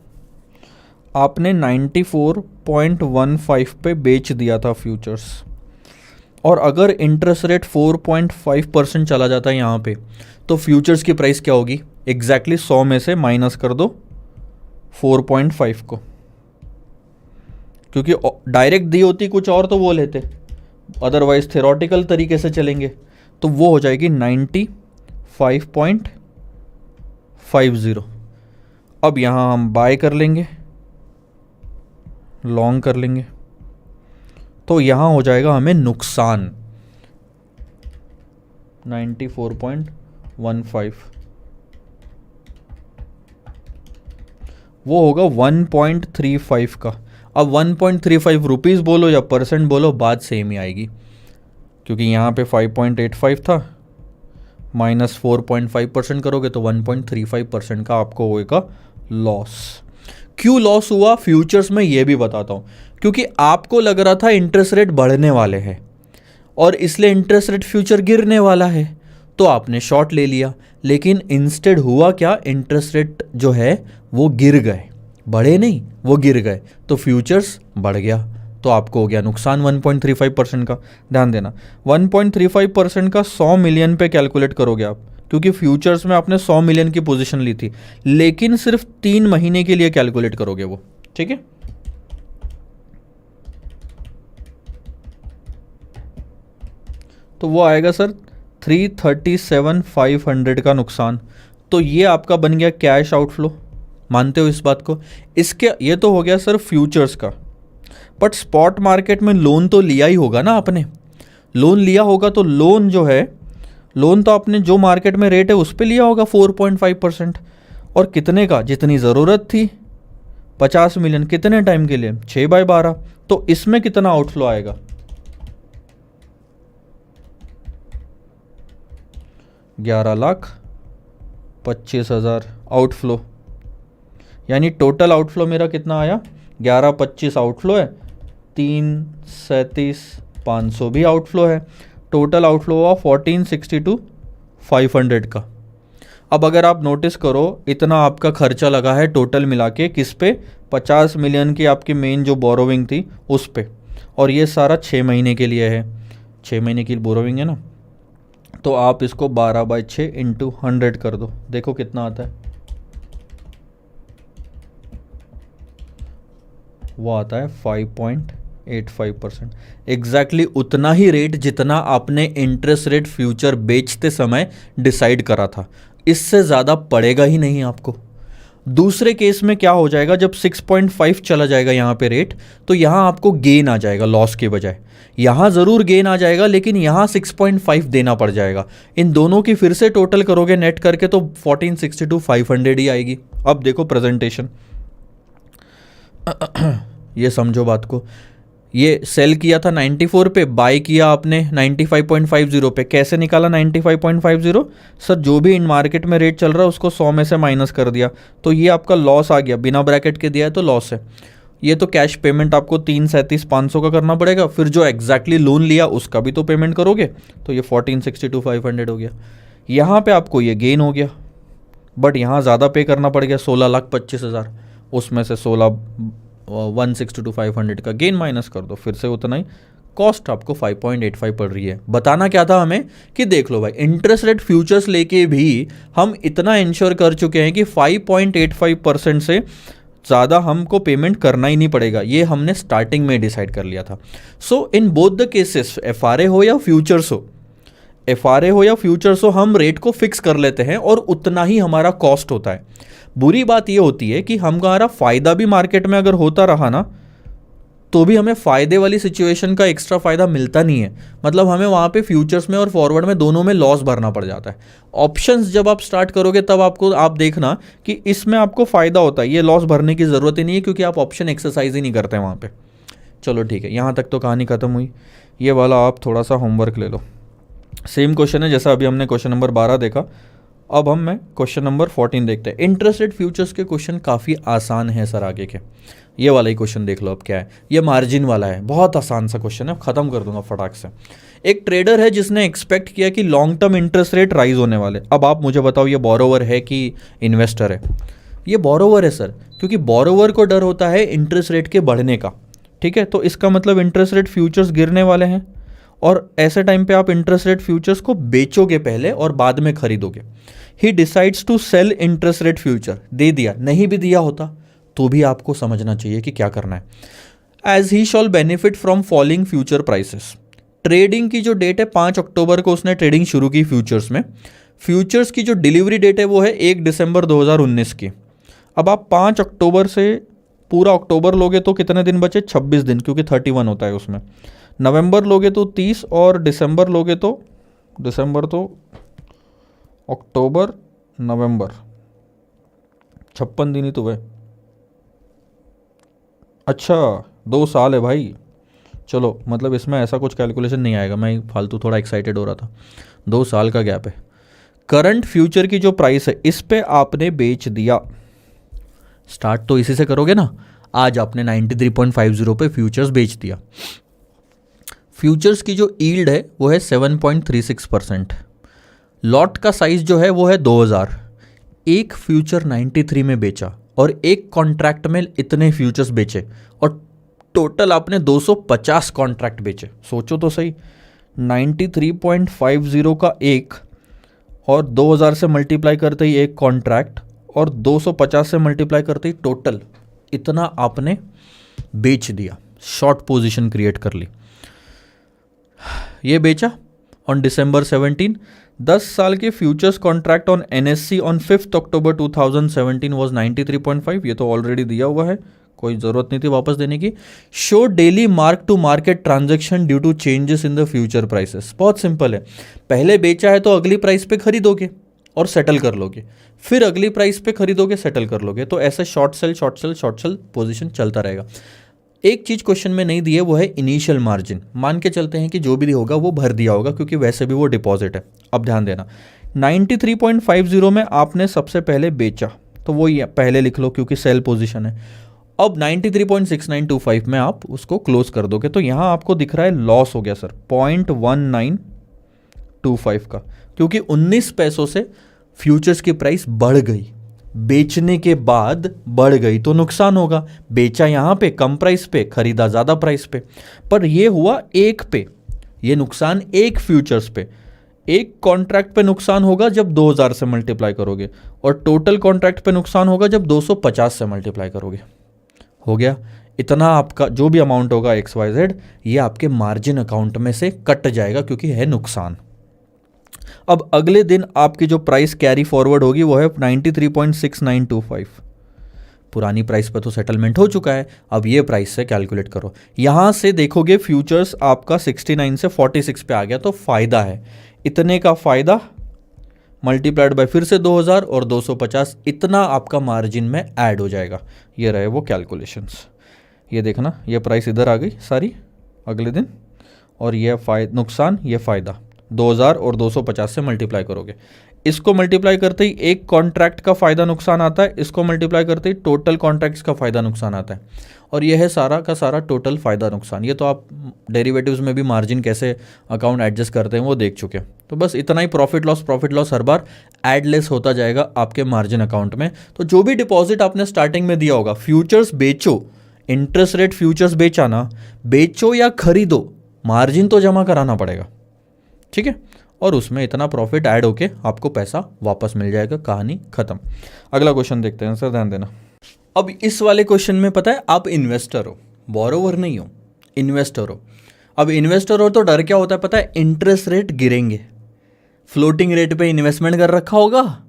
आपने 94.15 पे बेच दिया था फ्यूचर्स, और अगर इंटरेस्ट रेट 4.5% चला जाता है यहाँ पे, तो फ्यूचर्स की प्राइस क्या होगी? एग्जैक्टली 100 में से माइनस कर दो 4.5 को, क्योंकि डायरेक्ट दी होती कुछ और तो वो लेते, अदरवाइज थेरोटिकल तरीके से चलेंगे, तो वो हो जाएगी 95.50। अब यहाँ हम बाय कर लेंगे, लॉन्ग कर लेंगे, तो यहाँ हो जाएगा हमें नुकसान 94.15, वो होगा 1.35 का। अब 1.35 रुपीज़ बोलो या परसेंट बोलो, बात सेम ही आएगी, क्योंकि यहाँ पे 5.85 था, माइनस 4.5% करोगे तो 1.35% का आपको होएगा लॉस। क्यों लॉस हुआ फ्यूचर्स में ये भी बताता हूँ, क्योंकि आपको लग रहा था इंटरेस्ट रेट बढ़ने वाले हैं और इसलिए इंटरेस्ट रेट फ्यूचर गिरने वाला है, तो आपने शॉर्ट ले लिया। लेकिन इंस्टेड हुआ क्या, इंटरेस्ट रेट जो है वो गिर गए, बढ़े नहीं, वो गिर गए, तो फ्यूचर्स बढ़ गया, तो आपको हो गया नुकसान 1.35% का। ध्यान देना, 1.35% का 100 मिलियन पे कैलकुलेट करोगे आप, क्योंकि फ्यूचर्स में आपने 100 मिलियन की पोजीशन ली थी, लेकिन सिर्फ 3 महीने के लिए कैलकुलेट करोगे वो, ठीक है। तो वो आएगा सर 337,500 का नुकसान। तो ये आपका बन गया कैश आउटफ्लो, मानते हो इस बात को? इसके ये तो हो गया सर फ्यूचर्स का, बट स्पॉट मार्केट में लोन तो लिया ही होगा ना आपने, लोन लिया होगा, तो लोन जो है, लोन तो आपने जो मार्केट में रेट है उस पर लिया होगा 4.5%, और कितने का? जितनी ज़रूरत थी, 50 मिलियन, कितने टाइम के लिए? 6/12। तो इसमें कितना आउटफ्लो आएगा? 11,25,000 आउटफ्लो, यानी टोटल आउटफ्लो मेरा कितना आया? 11,25 आउटफ्लो है, 337,500 भी आउटफ्लो है, टोटल आउटफ्लो हुआ 14,62,500 का। अब अगर आप नोटिस करो, इतना आपका खर्चा लगा है टोटल मिला के, किस पे? 50 मिलियन की आपकी मेन जो बोरोविंग थी उस पे, और ये सारा 6 महीने के लिए है, 6 महीने की बोरोविंग है ना, तो आप इसको 12/6 इंटू 100 कर दो, देखो कितना आता है, वो आता है 5.85%। एग्जैक्टली उतना ही रेट जितना आपने इंटरेस्ट रेट फ्यूचर बेचते समय डिसाइड करा था, इससे ज़्यादा पड़ेगा ही नहीं आपको। दूसरे केस में क्या हो जाएगा, जब 6.5 चला जाएगा यहाँ पे रेट, तो यहाँ आपको गेन आ जाएगा लॉस के बजाय, यहाँ ज़रूर गेन आ जाएगा, लेकिन यहाँ 6.5 देना पड़ जाएगा। इन दोनों की फिर से टोटल करोगे नेट करके तो 14,62,500 ही आएगी। अब देखो प्रेजेंटेशन, ये समझो बात को, ये सेल किया था 94 पे, बाय किया आपने 95.50 पे। कैसे निकाला 95.50? सर जो भी इन मार्केट में रेट चल रहा है उसको 100 में से माइनस कर दिया, तो ये आपका लॉस आ गया, बिना ब्रैकेट के दिया है तो लॉस है। ये तो कैश पेमेंट आपको 337,500 का करना पड़ेगा, फिर जो एग्जैक्टली लोन लिया उसका भी तो पेमेंट करोगे, तो ये 14,62,500 हो गया। यहाँ पे आपको ये गेन हो गया, बट यहाँ ज़्यादा पे करना पड़ गया 16,25,000, उसमें से 1,62,500 का गेन माइनस कर दो, फिर से उतना ही कॉस्ट आपको 5.85 पड़ रही है। बताना क्या था हमें कि देख लो भाई, इंटरेस्ट रेट फ्यूचर्स लेके भी हम इतना इंश्योर कर चुके हैं कि 5.85% से ज़्यादा हमको पेमेंट करना ही नहीं पड़ेगा, ये हमने स्टार्टिंग में डिसाइड कर लिया था। So in both the cases, FRA हो या फ्यूचर्स हो, FRA हो या फ्यूचर्स हो, हम रेट को फिक्स कर लेते हैं और उतना ही हमारा कॉस्ट होता है। बुरी बात ये होती है कि हमारा फ़ायदा भी मार्केट में अगर होता रहा ना, तो भी हमें फ़ायदे वाली सिचुएशन का एक्स्ट्रा फ़ायदा मिलता नहीं है। मतलब हमें वहाँ पे फ्यूचर्स में और फॉरवर्ड में दोनों में लॉस भरना पड़ जाता है। ऑप्शंस जब आप स्टार्ट करोगे तब आप देखना कि इसमें आपको फ़ायदा होता है, ये लॉस भरने की ज़रूरत ही नहीं है क्योंकि आप ऑप्शन एक्सरसाइज ही नहीं करते हैं वहाँ पर। चलो ठीक है, यहाँ तक तो कहानी ख़त्म हुई। ये वाला आप थोड़ा सा होमवर्क ले लो। सेम क्वेश्चन है जैसा अभी हमने क्वेश्चन नंबर 12 देखा। अब हम क्वेश्चन नंबर 14 देखते हैं। इंटरेस्ट रेट फ्यूचर्स के क्वेश्चन काफ़ी आसान है सर आगे के। ये वाला ही क्वेश्चन देख लो अब क्या है। ये मार्जिन वाला है, बहुत आसान सा क्वेश्चन है, ख़त्म कर दूंगा फटाक से। एक ट्रेडर है जिसने एक्सपेक्ट किया कि long term interest rate rise होने वाले। अब आप मुझे बताओ ये बोरोवर है कि इन्वेस्टर है? ये बोरोवर है सर, क्योंकि बोरोवर को डर होता है इंटरेस्ट रेट के बढ़ने का। ठीक है, तो इसका मतलब इंटरेस्ट रेट फ्यूचर्स गिरने वाले हैं और ऐसे टाइम पे आप इंटरेस्ट रेट फ्यूचर्स को बेचोगे पहले और बाद में खरीदोगे। He decides to sell interest rate future. दे दिया, नहीं भी दिया होता तो भी आपको समझना चाहिए कि क्या करना है। As he shall benefit from falling future prices. Trading की जो डेट है 5 अक्टूबर को उसने ट्रेडिंग शुरू की फ्यूचर्स में। फ्यूचर्स की जो डिलीवरी डेट है वो है 1 दिसंबर 2019 की। अब आप 5 अक्टूबर से पूरा अक्टूबर लोगे तो कितने दिन बचे? 26 दिन, क्योंकि 31 होता है उसमें। नवंबर लोगे तो 30 और दिसंबर लोगे तो अक्टूबर नवंबर 56 दिन ही तो है। अच्छा 2 साल है भाई। चलो मतलब इसमें ऐसा कुछ कैलकुलेशन नहीं आएगा, मैं फालतू थोड़ा एक्साइटेड हो रहा था। 2 साल का गैप है। करंट फ्यूचर की जो प्राइस है इस पे आपने बेच दिया। स्टार्ट तो इसी से करोगे ना। आज आपने 93.50 पे फ्यूचर्स बेच दिया। फ्यूचर्स की जो यील्ड है वो है 7.36%। लॉट का साइज जो है वो है 2000। एक फ्यूचर 93 में बेचा और एक कॉन्ट्रैक्ट में इतने फ्यूचर्स बेचे और टोटल आपने 250 कॉन्ट्रैक्ट बेचे। सोचो तो सही, 93.50 का एक और 2000 से मल्टीप्लाई करते ही एक कॉन्ट्रैक्ट और 250 से मल्टीप्लाई करते ही टोटल इतना आपने बेच दिया, शॉर्ट पोजीशन क्रिएट कर ली। ये बेचा ऑन December 17। 10 साल के futures contract on NSE on 5 October 2017 was 93.5। ये तो ऑलरेडी दिया हुआ है, कोई ज़रूरत नहीं थी वापस देने की। Show daily mark to market transaction due to changes in the future prices. बहुत सिंपल है, पहले बेचा है तो अगली प्राइस पे खरीदोगे और सेटल कर लोगे, फिर अगली प्राइस पे खरीदोगे सेटल कर लोगे। तो ऐसे शॉर्ट सेल पोजीशन चलता रहेगा। एक चीज़ क्वेश्चन में नहीं दी है, वो है इनिशियल मार्जिन। मान के चलते हैं कि जो भी होगा वो भर दिया होगा क्योंकि वैसे भी वो डिपॉजिट है। अब ध्यान देना, 93.50 में आपने सबसे पहले बेचा तो वो ये पहले लिख लो क्योंकि सेल पोजीशन है। अब 93.6925 में आप उसको क्लोज कर दोगे तो यहाँ आपको दिख रहा है लॉस हो गया सर 0.1925 का, क्योंकि 19 पैसों से फ्यूचर्स की प्राइस बढ़ गई। बेचने के बाद बढ़ गई तो नुकसान होगा। बेचा यहाँ पे कम प्राइस पे, खरीदा ज़्यादा प्राइस पे, पर ये हुआ एक पे, ये नुकसान एक फ्यूचर्स पे। एक कॉन्ट्रैक्ट पे नुकसान होगा जब 2000 से मल्टीप्लाई करोगे और टोटल कॉन्ट्रैक्ट पे नुकसान होगा जब 250 से मल्टीप्लाई करोगे। हो गया इतना, आपका जो भी अमाउंट होगा XYZ ये आपके मार्जिन अकाउंट में से कट जाएगा क्योंकि है नुकसान। अब अगले दिन आपकी जो प्राइस कैरी फॉरवर्ड होगी वो है 93.6925। पुरानी प्राइस पर तो सेटलमेंट हो चुका है, अब ये प्राइस से कैलकुलेट करो। यहाँ से देखोगे फ्यूचर्स आपका 69 से 46 पे आ गया तो फ़ायदा है। इतने का फ़ायदा मल्टीप्लाइड बाय फिर से 2000 और 250, इतना आपका मार्जिन में ऐड हो जाएगा। ये रहे वो कैलकुलेशंस। ये देखना, ये प्राइस इधर आ गई सारी अगले दिन और ये नुकसान, ये फ़ायदा 2000 और 250 से मल्टीप्लाई करोगे। इसको मल्टीप्लाई करते ही एक कॉन्ट्रैक्ट का फ़ायदा नुकसान आता है, इसको मल्टीप्लाई करते ही टोटल कॉन्ट्रैक्ट्स का फ़ायदा नुकसान आता है और यह है सारा का सारा टोटल फ़ायदा नुकसान। ये तो आप डेरिवेटिव्स में भी मार्जिन कैसे अकाउंट एडजस्ट करते हैं वो देख चुके हैं। तो बस इतना ही, प्रॉफिट लॉस हर बार एडलेस होता जाएगा आपके मार्जिन अकाउंट में। तो जो भी डिपॉजिट आपने स्टार्टिंग में दिया होगा, फ्यूचर्स बेचो, इंटरेस्ट रेट फ्यूचर्स बेचा ना, बेचो या खरीदो, मार्जिन तो जमा कराना पड़ेगा, ठीक है। और उसमें इतना प्रॉफिट ऐड होके आपको पैसा वापस मिल जाएगा। कहानी खत्म। अगला क्वेश्चन देखते हैं सर, ध्यान देना। अब इस वाले क्वेश्चन में पता है आप इन्वेस्टर हो, बोरोवर नहीं हो, इन्वेस्टर हो। अब इन्वेस्टर हो तो डर क्या होता है पता है? इंटरेस्ट रेट गिरेंगे। फ्लोटिंग रेट पे इन्वेस्टमेंट कर रखा होगा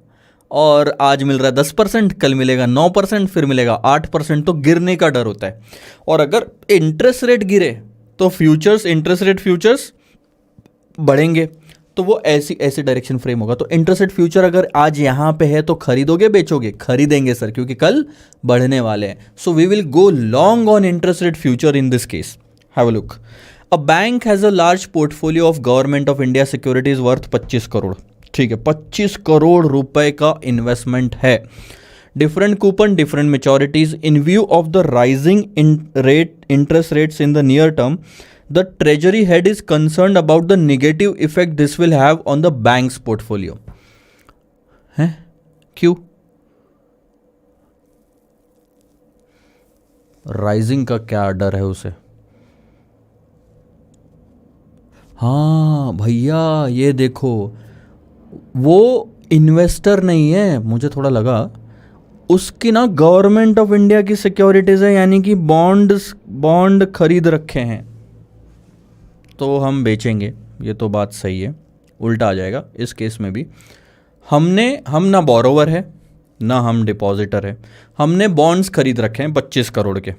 और आज मिल रहा है 10%, कल मिलेगा 9%, फिर मिलेगा 8%, तो गिरने का डर होता है। और अगर इंटरेस्ट रेट गिरे तो फ्यूचर्स, इंटरेस्ट रेट फ्यूचर्स बढ़ेंगे, तो वो ऐसी ऐसी डायरेक्शन फ्रेम होगा। तो इंटरेस्ट रेट फ्यूचर अगर आज यहाँ पे है तो खरीदोगे बेचोगे? खरीदेंगे सर, क्योंकि कल बढ़ने वाले हैं। So we will go long on interest rate future in this case. Have a look. A bank has a large portfolio of government of India securities worth 25 crore. ठीक है, 25 करोड़ रुपए का इन्वेस्टमेंट है। Different coupon, different maturities. In view of the rising interest rates in the near term, the treasury head is concerned about the negative effect this will have on the bank's portfolio. है क्यों? Rising का क्या डर है उसे? हाँ भैया, ये देखो, वो इन्वेस्टर नहीं है, मुझे थोड़ा लगा उसकी ना गवर्नमेंट ऑफ इंडिया की सिक्योरिटीज है, यानी कि बॉन्ड खरीद रखे हैं, तो हम बेचेंगे। ये तो बात सही है, उल्टा आ जाएगा इस केस में भी। हम ना बोरोवर है ना हम डिपॉजिटर है, हमने बॉन्ड्स खरीद रखे हैं 25 करोड़ के।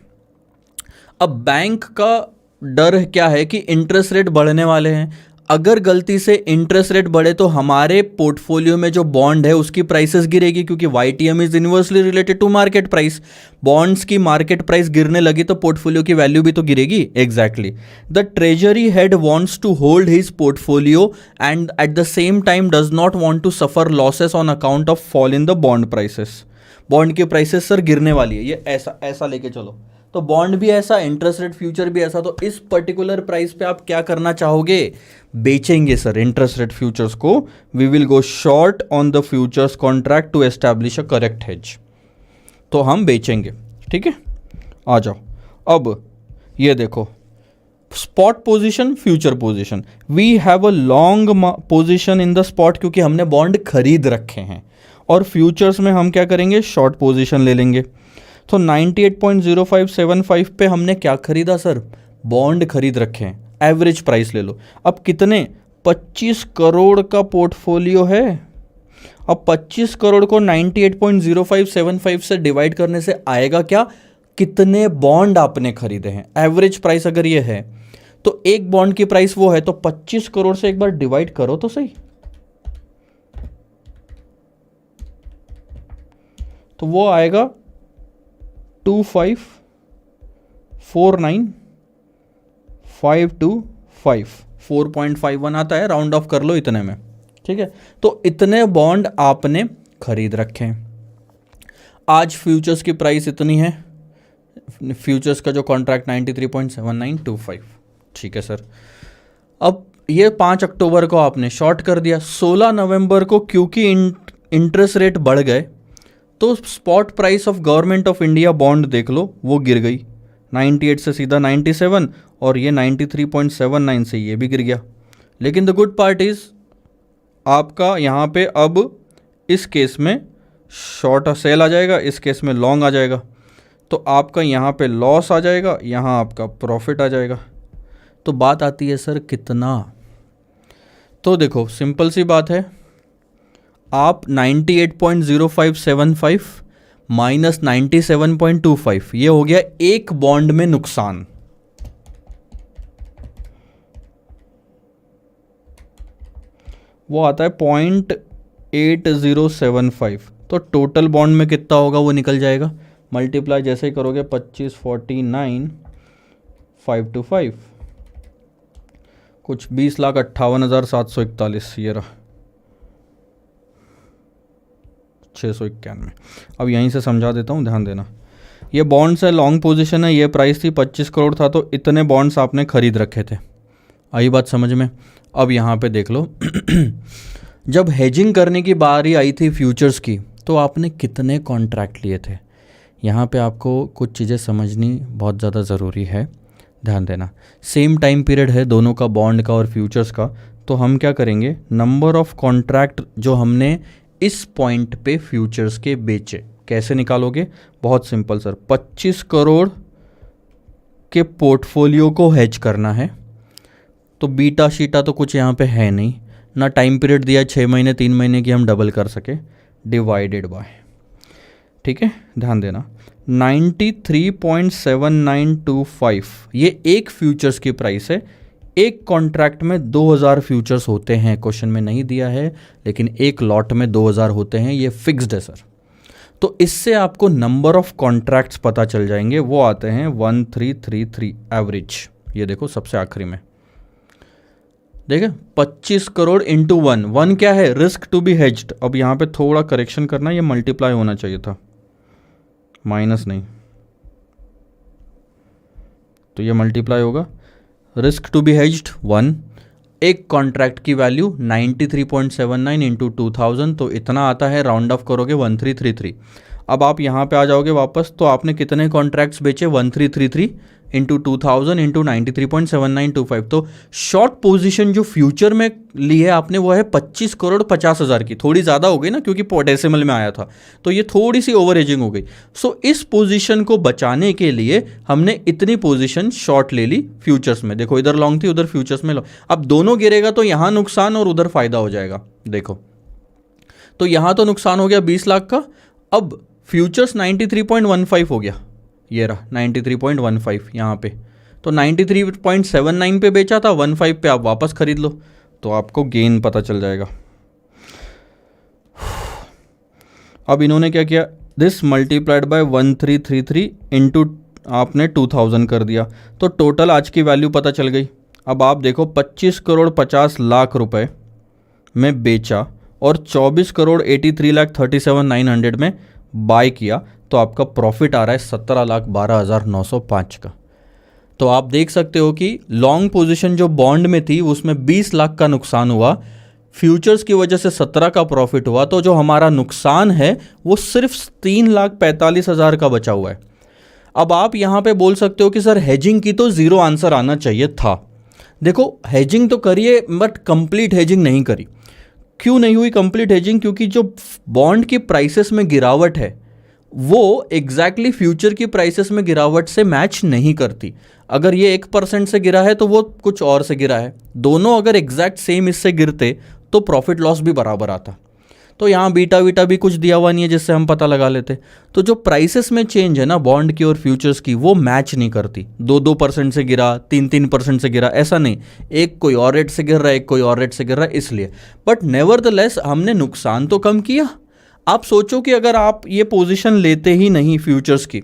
अब बैंक का डर क्या है कि इंटरेस्ट रेट बढ़ने वाले हैं। अगर गलती से इंटरेस्ट रेट बढ़े तो हमारे पोर्टफोलियो में जो बॉन्ड है उसकी प्राइसेस गिरेगी, क्योंकि YTM is inversely related to market price. Bonds की मार्केट प्राइस गिरने लगी तो पोर्टफोलियो की वैल्यू भी तो गिरेगी। Exactly. The treasury head wants to hold his portfolio and at the same time does not want to suffer losses on account of fall in the bond prices. Bond की prices sir गिरने वाली है, ये ऐसा लेके चलो, तो bond भी ऐसा, इंटरेस्ट रेट फ्यूचर भी ऐसा। तो इस पर्टिकुलर प्राइस पे आप क्या करना चाहोगे? बेचेंगे सर इंटरेस्ट रेट फ्यूचर्स को। We will go short on the futures contract to establish a correct hedge. तो हम बेचेंगे, ठीक है। आ जाओ, अब ये देखो, spot position, future position. We have a long position in the spot, क्योंकि हमने बॉन्ड खरीद रखे हैं, और फ्यूचर्स में हम क्या करेंगे? शॉर्ट पोजीशन ले लेंगे। तो 98.0575 पे हमने क्या खरीदा सर? बॉन्ड खरीद रखे हैं। एवरेज प्राइस ले लो। अब कितने? 25 करोड़ का पोर्टफोलियो है। अब 25 करोड़ को 98.0575 से डिवाइड करने से आएगा क्या? कितने बॉन्ड आपने खरीदे हैं। एवरेज प्राइस अगर ये है तो एक बॉन्ड की प्राइस वो है, तो 25 करोड़ से एक बार डिवाइड करो तो सही। तो वो आएगा 2549,525, 4.51 आता है, राउंड ऑफ कर लो इतने में, ठीक है। तो इतने बॉन्ड आपने खरीद रखे हैं। आज फ्यूचर्स की प्राइस इतनी है, फ्यूचर्स का जो कॉन्ट्रैक्ट 93.7925, ठीक है सर। अब ये 5 अक्टूबर को आपने शॉर्ट कर दिया। 16 नवंबर को क्योंकि इंटरेस्ट रेट बढ़ गए तो spot price of government of India bond देख लो, वो गिर गई 98 से सीधा 97, और ये 93.79 से ये भी गिर गया। लेकिन द गुड पार्ट इज आपका यहाँ पे अब इस केस में शॉर्ट सेल आ जाएगा, इस केस में लॉन्ग आ जाएगा, तो आपका यहाँ पे लॉस आ जाएगा, यहाँ आपका प्रॉफिट आ जाएगा। तो बात आती है सर कितना? तो देखो सिंपल सी बात है, आप 98.0575 माइनस 97.25, ये हो गया एक बॉन्ड में नुकसान। वो आता है 0.8075, तो टोटल बॉन्ड में कितना होगा वो निकल जाएगा। मल्टीप्लाई जैसे ही करोगे 2549,525, कुछ 20,58,741, ये रहा 691। अब यहीं से समझा देता हूँ, ध्यान देना। ये बॉन्ड्स है, लॉन्ग पोजीशन है, ये प्राइस थी 25 करोड़ था, तो इतने बॉन्ड्स आपने खरीद रखे थे। आई बात समझ में? अब यहाँ पे देख लो जब हेजिंग करने की बारी आई थी फ्यूचर्स की, तो आपने कितने कॉन्ट्रैक्ट लिए थे। यहाँ पे आपको कुछ चीज़ें समझनी बहुत ज़्यादा ज़रूरी है, ध्यान देना। सेम टाइम पीरियड है दोनों का, बॉन्ड का और फ्यूचर्स का। तो हम क्या करेंगे, नंबर ऑफ कॉन्ट्रैक्ट जो हमने इस पॉइंट पे फ्यूचर्स के बेचे, कैसे निकालोगे? बहुत सिंपल सर, 25 करोड़ के पोर्टफोलियो को हेज करना है, तो बीटा शीटा तो कुछ यहाँ पे है नहीं, ना टाइम पीरियड दिया 6 महीने 3 महीने की हम डबल कर सके, डिवाइडेड बाय, ठीक है ध्यान देना, 93.7925 ये एक फ्यूचर्स की प्राइस है। एक कॉन्ट्रैक्ट में 2000 फ्यूचर्स होते हैं, क्वेश्चन में नहीं दिया है लेकिन एक लॉट में 2000 होते हैं, ये फिक्स्ड है सर। तो इससे आपको नंबर ऑफ कॉन्ट्रैक्ट्स पता चल जाएंगे, वो आते हैं 1333 एवरेज। ये देखो सबसे आखिरी में देखे 25 करोड़ इंटू 1 क्या है, रिस्क टू बी हेज्ड। अब यहाँ पे थोड़ा करेक्शन करना, ये मल्टीप्लाई होना चाहिए था, माइनस नहीं, तो ये मल्टीप्लाई होगा। रिस्क टू बी हेज्ड 1, एक कॉन्ट्रैक्ट की वैल्यू 93.79 इंटू 2000, तो इतना आता है, राउंड ऑफ करोगे 1333। अब आप यहाँ पे आ जाओगे वापस, तो आपने कितने कॉन्ट्रैक्ट्स बेचे, 1333 इंटू 2000 इंटू 93.7925। तो शॉर्ट पोजीशन जो फ्यूचर में ली है आपने वो है 25 करोड़ 50 हज़ार की, थोड़ी ज़्यादा हो गई ना क्योंकि डेसिमल में आया था, तो ये थोड़ी सी ओवर एजिंग हो गई। सो इस पोजीशन को बचाने के लिए हमने इतनी पोजीशन शॉर्ट ले ली फ्यूचर्स में। देखो इधर लॉन्ग थी उधर फ्यूचर्स में लो, अब दोनों गिरेगा तो यहाँ नुकसान और उधर फायदा हो जाएगा। देखो तो यहाँ तो नुकसान हो गया 20 लाख का, अब फ्यूचर्स 93.15 हो गया, ये रहा 93.15 यहाँ पे, तो 93.79 पे बेचा था, 15 पे आप वापस खरीद लो तो आपको गेन पता चल जाएगा। अब इन्होंने क्या किया, दिस मल्टीप्लाइड बाय 1333 इंटू आपने 2000 कर दिया, तो टोटल आज की वैल्यू पता चल गई। अब आप देखो 25 करोड़ 50 लाख रुपए में बेचा और 24 करोड़ 83,37,900 में बाय किया, तो आपका प्रॉफिट आ रहा है 17,12,905 का। तो आप देख सकते हो कि लॉन्ग पोजीशन जो बॉन्ड में थी उसमें 20 लाख का नुकसान हुआ, फ्यूचर्स की वजह से 17 का प्रॉफिट हुआ, तो जो हमारा नुकसान है वो सिर्फ 3,45,000 का बचा हुआ है। अब आप यहाँ पे बोल सकते हो कि सर हेजिंग की तो ज़ीरो आंसर आना चाहिए था। देखो हेजिंग तो करिए बट कंप्लीट हेजिंग नहीं करी। क्यों नहीं हुई कंप्लीट हेजिंग, क्योंकि जो बॉन्ड की प्राइसेस में गिरावट है वो एग्जैक्टली फ्यूचर की प्राइसेस में गिरावट से मैच नहीं करती। अगर ये 1% से गिरा है तो वो कुछ और से गिरा है, दोनों अगर एग्जैक्ट सेम इससे गिरते तो प्रॉफिट लॉस भी बराबर आता। तो यहाँ बीटा वीटा भी कुछ दिया हुआ नहीं है जिससे हम पता लगा लेते। तो जो प्राइसेस में चेंज है ना बॉन्ड की और फ्यूचर्स की, वो मैच नहीं करती। 2% से गिरा, 3% से गिरा, ऐसा नहीं, एक कोई और रेट से गिर रहा है, एक कोई और रेट से गिर रहा है, इसलिए। बट नेवरदलेस हमने नुकसान तो कम किया। आप सोचो कि अगर आप ये पोजीशन लेते ही नहीं फ्यूचर्स की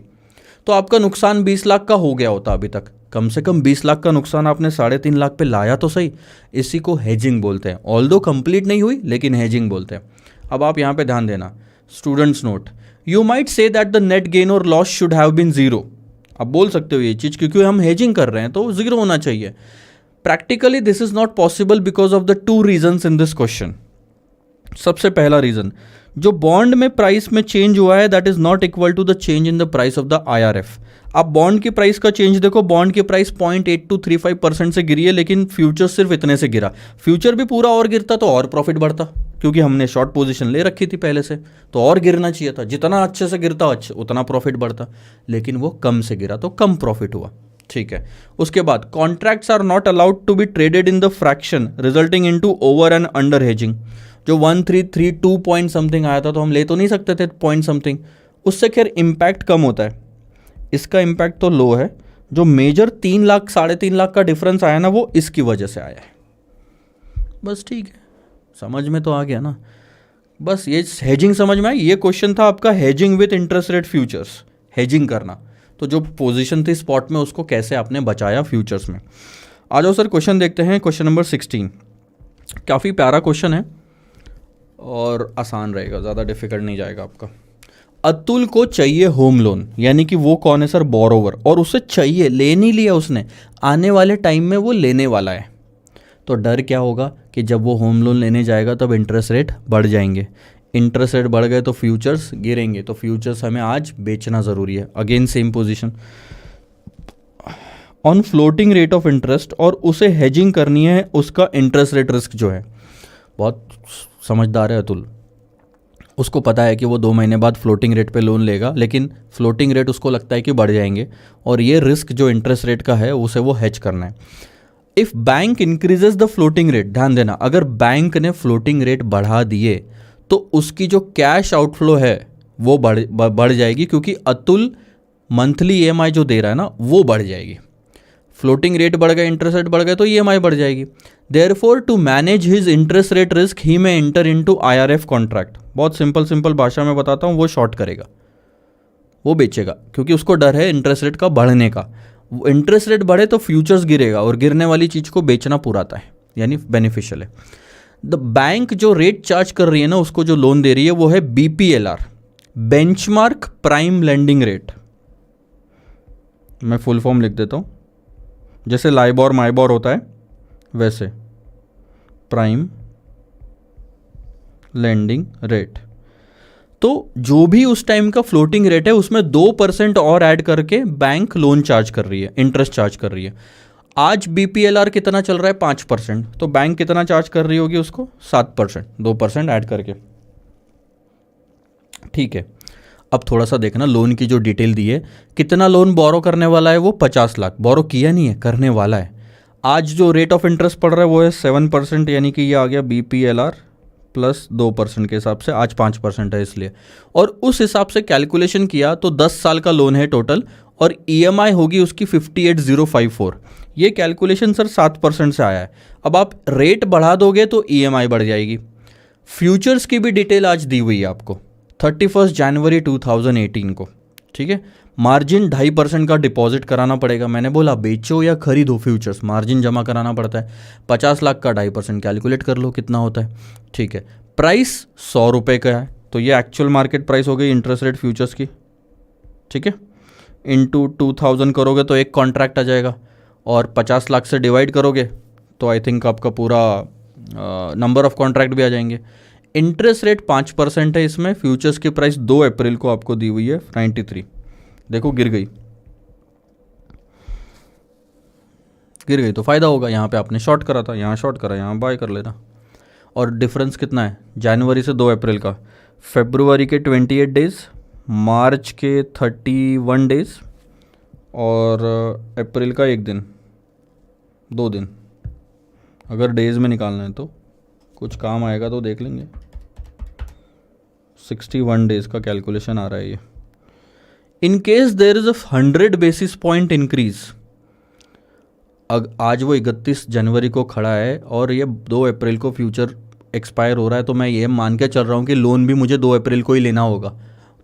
तो आपका नुकसान 20 लाख का हो गया होता अभी तक। कम से कम 20 लाख का नुकसान आपने 3.5 लाख पे लाया तो सही। इसी को हेजिंग बोलते हैं, ऑल्दो कंप्लीट नहीं हुई लेकिन हेजिंग बोलते हैं। अब आप यहाँ पे ध्यान देना, students note, you might say that the net gain और loss should have been zero. आप बोल सकते हो ये चीज़, क्योंकि हम हेजिंग कर रहे हैं तो जीरो होना चाहिए। Practically this is not possible because of the 2 reasons in this question. सबसे पहला रीजन, जो बॉन्ड में प्राइस में चेंज हुआ है that is not equal to the change in the price of the IRF। आप बॉन्ड की प्राइस का चेंज देखो, बॉन्ड की प्राइस 0.8235% से गिरी है लेकिन फ्यूचर सिर्फ इतने से गिरा। फ्यूचर भी पूरा और गिरता तो और प्रॉफिट बढ़ता, क्योंकि हमने शॉर्ट पोजीशन ले रखी थी पहले से, तो और गिरना चाहिए था। जितना अच्छे से गिरता उतना प्रॉफिट बढ़ता, लेकिन वो कम से गिरा तो कम प्रॉफिट हुआ। ठीक है, उसके बाद contracts are not allowed to be traded in the fraction resulting into over and under hedging. जो 1332 पॉइंट समथिंग आया था तो हम ले तो नहीं सकते थे पॉइंट समथिंग, उससे खैर इम्पैक्ट कम होता है, इसका इम्पैक्ट तो लो है। जो मेजर 3 लाख 3.5 लाख का डिफरेंस आया ना वो इसकी वजह से आया है। बस ठीक है, समझ में तो आ गया ना। बस ये हेजिंग समझ में आई। ये क्वेश्चन था आपका hedging with interest rate futures, hedging करना। तो जो पोजीशन थी स्पॉट में उसको कैसे आपने बचाया फ्यूचर्स में। आ जाओ सर क्वेश्चन देखते हैं, क्वेश्चन नंबर 16। काफ़ी प्यारा क्वेश्चन है और आसान रहेगा, ज़्यादा डिफिकल्ट नहीं जाएगा आपका। अतुल को चाहिए होम लोन, यानी कि वो कौन है सर, बोरोवर, और उसे चाहिए, ले नहीं लिया उसने, आने वाले टाइम में वो लेने वाला है। तो डर क्या होगा कि जब वो होम लोन लेने जाएगा तब इंटरेस्ट रेट बढ़ जाएंगे, इंटरेस्ट रेट बढ़ गए तो फ्यूचर्स गिरेंगे, तो फ्यूचर्स हमें आज बेचना ज़रूरी है। Again same position on floating rate of interest, और उसे हेजिंग करनी है उसका इंटरेस्ट रेट रिस्क जो है। बहुत समझदार है अतुल, उसको पता है कि वो 2 महीने बाद फ्लोटिंग रेट पे लोन लेगा, लेकिन फ्लोटिंग रेट उसको लगता है कि बढ़ जाएंगे और ये रिस्क जो इंटरेस्ट रेट का है उसे वो हेज करना है। If bank increases the floating rate, ध्यान देना, अगर बैंक ने फ्लोटिंग रेट बढ़ा दिए तो उसकी जो कैश आउटफ्लो है वो बढ़ जाएगी, क्योंकि अतुल मंथली ईएमआई जो दे रहा है ना वो बढ़ जाएगी। फ्लोटिंग रेट बढ़ गए, इंटरेस्ट रेट बढ़ गए तो ईएमआई बढ़ जाएगी। Therefore to manage his interest rate risk he may enter into IRF contract. बहुत सिंपल भाषा में बताता हूँ, वो शॉर्ट करेगा, वो बेचेगा, क्योंकि उसको डर है इंटरेस्ट रेट का बढ़ने का। इंटरेस्ट रेट बढ़े तो फ्यूचर्स गिरेगा, और गिरने वाली चीज़ को बेचना पुराता है, यानी बेनिफिशियल है। द बैंक जो रेट चार्ज कर रही है ना, उसको जो लोन दे रही है वो है बीपीएलआर, बेंचमार्क प्राइम लेंडिंग रेट। मैं फुल फॉर्म लिख देता हूँ, जैसे लाइबॉर माइबॉर होता है वैसे प्राइम लेंडिंग रेट। तो जो भी उस टाइम का फ्लोटिंग रेट है उसमें 2% और ऐड करके बैंक लोन चार्ज कर रही है, इंटरेस्ट चार्ज कर रही है। आज बीपीएलआर कितना चल रहा है? 5%, तो बैंक कितना चार्ज कर रही होगी उसको? 7%, 2% ऐड करके। ठीक है, अब थोड़ा सा देखना लोन की जो डिटेल दी है, कितना लोन बोरो करने वाला है वो 50 लाख, बोरो किया नहीं है, करने वाला है। आज जो रेट ऑफ इंटरेस्ट पड़ रहा है वो है 7%, यानी कि ये आ गया बीपीएलआर प्लस 2% के हिसाब से, आज 5% है इसलिए। और उस हिसाब से कैलकुलेशन किया तो 10 साल का लोन है टोटल, और ईएमआई होगी उसकी 58,054। ये कैलकुलेशन सर 7% से आया है। अब आप रेट बढ़ा दोगे तो ईएमआई बढ़ जाएगी। फ्यूचर्स की भी डिटेल आज दी हुई है आपको 31 जनवरी 2018 को। ठीक है, मार्जिन 2.5% का डिपॉजिट कराना पड़ेगा। मैंने बोला बेचो या खरीदो फ्यूचर्स, मार्जिन जमा कराना पड़ता है। 50 लाख का 2.5% कैलकुलेट कर लो कितना होता है। ठीक है, प्राइस 100 रुपये का है, तो ये एक्चुअल मार्केट प्राइस हो गई इंटरेस्ट रेट फ्यूचर्स की। ठीक है, इंटू 2000 करोगे तो एक कॉन्ट्रैक्ट आ जाएगा, और 50 लाख से डिवाइड करोगे तो आई थिंक आपका पूरा नंबर ऑफ कॉन्ट्रैक्ट भी आ जाएंगे। इंटरेस्ट रेट 5% है इसमें। फ्यूचर्स की प्राइस 2 अप्रैल को आपको दी हुई है 93। देखो गिर गई तो फ़ायदा होगा। यहाँ पे आपने शॉर्ट करा था, यहाँ शॉर्ट करा, यहाँ बाय कर लेना। और डिफरेंस कितना है? जनवरी से 2 अप्रैल का, फरवरी के 28 डेज़, मार्च के 31 डेज़, और अप्रैल का 1 दिन, 2 दिन। अगर डेज़ में निकालना है तो कुछ काम आएगा तो देख लेंगे। 61 डेज़ का कैलकुलेशन आ रहा है ये। In case there is 100 basis point increase, आज वो 31 जनवरी को खड़ा है और ये 2 अप्रैल को फ्यूचर एक्सपायर हो रहा है, तो मैं ये मान के चल रहा हूँ कि लोन भी मुझे 2 अप्रैल को ही लेना होगा,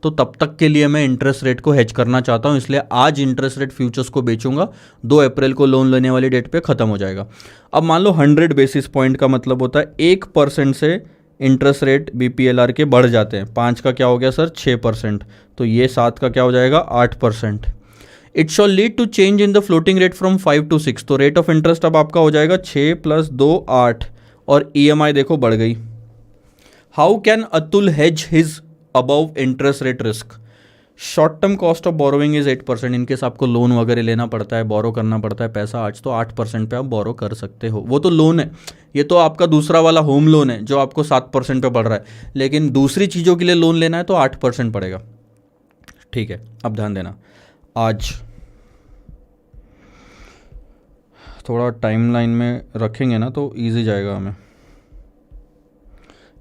तो तब तक के लिए मैं इंटरेस्ट रेट को हेज करना चाहता हूँ, इसलिए आज इंटरेस्ट रेट फ्यूचर्स को बेचूंगा। 2 अप्रैल को लोन लेने वाली डेट पे ख़त्म हो जाएगा। अब मान लो 100 बेसिस पॉइंट का मतलब होता है 1% से इंटरेस्ट रेट बीपीएलआर के बढ़ जाते हैं। 5 का क्या हो गया सर? 6%, तो ये 7 का क्या हो जाएगा? 8%। It shall lead to change in the floating rate from 5 to 6, तो रेट ऑफ इंटरेस्ट अब आपका हो जाएगा 6 + 2 8, और ईएमआई देखो बढ़ गई। How can Atul hedge his above interest rate risk? Short term cost of borrowing is 8%। In case आपको लोन वगैरह लेना पड़ता है, बोरो करना पड़ता है पैसा आज, तो 8% पे आप बोरो कर सकते हो। वो तो लोन है, ये तो आपका दूसरा वाला होम लोन है जो आपको 7% पे पड़ रहा है, लेकिन दूसरी चीज़ों के लिए लोन लेना है तो 8% पड़ेगा। ठीक है, अब ध्यान देना, आज थोड़ा टाइमलाइन में रखेंगे ना तो ईजी जाएगा हमें।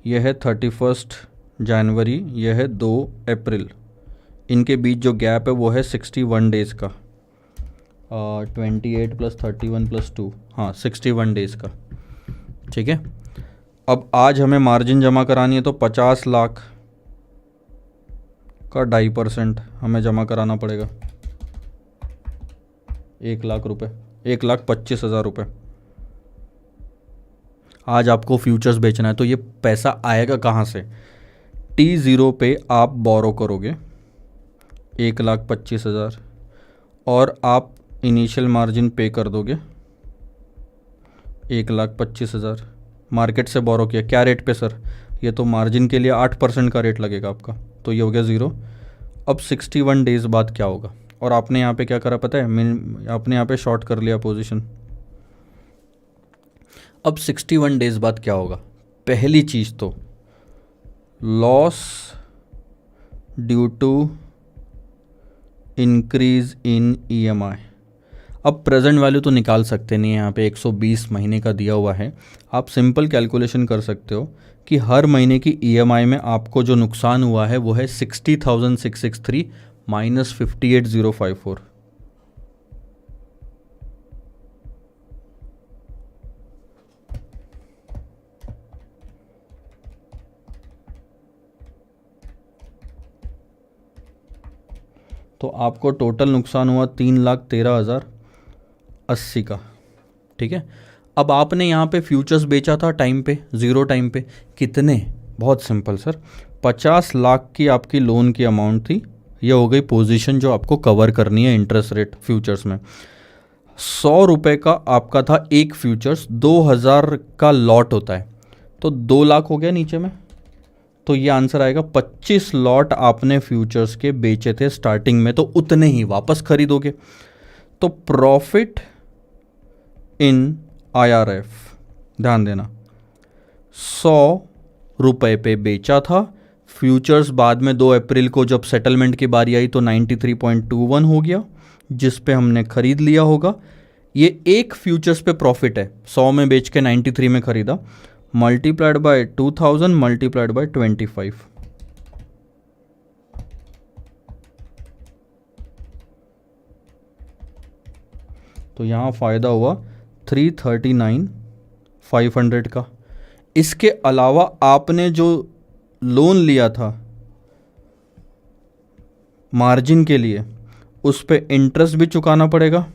यह है 31 जनवरी, यह है 2 अप्रैल, इनके बीच जो गैप है वो है 61 डेज़ का। 28 + 31 + 2, हाँ 61 डेज़ का। ठीक है, अब आज हमें मार्जिन जमा करानी है तो 50 लाख का 2.5% हमें जमा कराना पड़ेगा। 1 लाख रुपए, 1,25,000 रुपये। आज आपको फ्यूचर्स बेचना है तो ये पैसा आएगा कहाँ से? T0 पे आप बोरो करोगे 1,25,000, और आप इनिशियल मार्जिन पे कर दोगे 1,25,000। मार्केट से बोरो किया, क्या रेट पे सर? ये तो मार्जिन के लिए 8% का रेट लगेगा आपका, तो ये हो गया 0। अब 61 डेज़ बाद क्या होगा? और आपने यहाँ पे क्या करा पता है? आपने यहाँ पे शॉर्ट कर लिया पोजीशन। अब 61 डेज़ बाद क्या होगा? पहली चीज़ तो loss due to increase in EMI. अब प्रेजेंट वैल्यू तो निकाल सकते नहीं है, यहाँ पे 120 महीने का दिया हुआ है। आप सिंपल कैलकुलेशन कर सकते हो कि हर महीने की ईएमआई में आपको जो नुकसान हुआ है वो है 60,663 माइनस 58,054। तो आपको टोटल नुकसान हुआ 3,13,080 का। ठीक है, अब आपने यहाँ पे फ्यूचर्स बेचा था टाइम पे, ज़ीरो टाइम पे, कितने? बहुत सिंपल सर, 50 लाख की आपकी लोन की अमाउंट थी, ये हो गई पोजीशन जो आपको कवर करनी है इंटरेस्ट रेट फ्यूचर्स में। 100 रुपये का आपका था एक फ्यूचर्स, 2,000 का लॉट होता है, तो 2 लाख हो गया नीचे में। तो ये आंसर आएगा 25 लॉट आपने फ्यूचर्स के बेचे थे स्टार्टिंग में, तो उतने ही वापस खरीदोगे। तो प्रॉफिट इन IRF, ध्यान देना, 100 रुपये पे बेचा था फ्यूचर्स, बाद में 2 अप्रैल को जब सेटलमेंट की बारी आई तो 93.21 हो गया, जिस पे हमने खरीद लिया होगा। ये एक फ्यूचर्स पे प्रॉफिट है, 100 में बेच के 93 में खरीदा, मल्टीप्लाइड बाय 2000 मल्टीप्लाइड बाय 25, तो यहाँ फ़ायदा हुआ 339,500 का। इसके अलावा आपने जो लोन लिया था मार्जिन के लिए, उस पे इंटरेस्ट भी चुकाना पड़ेगा।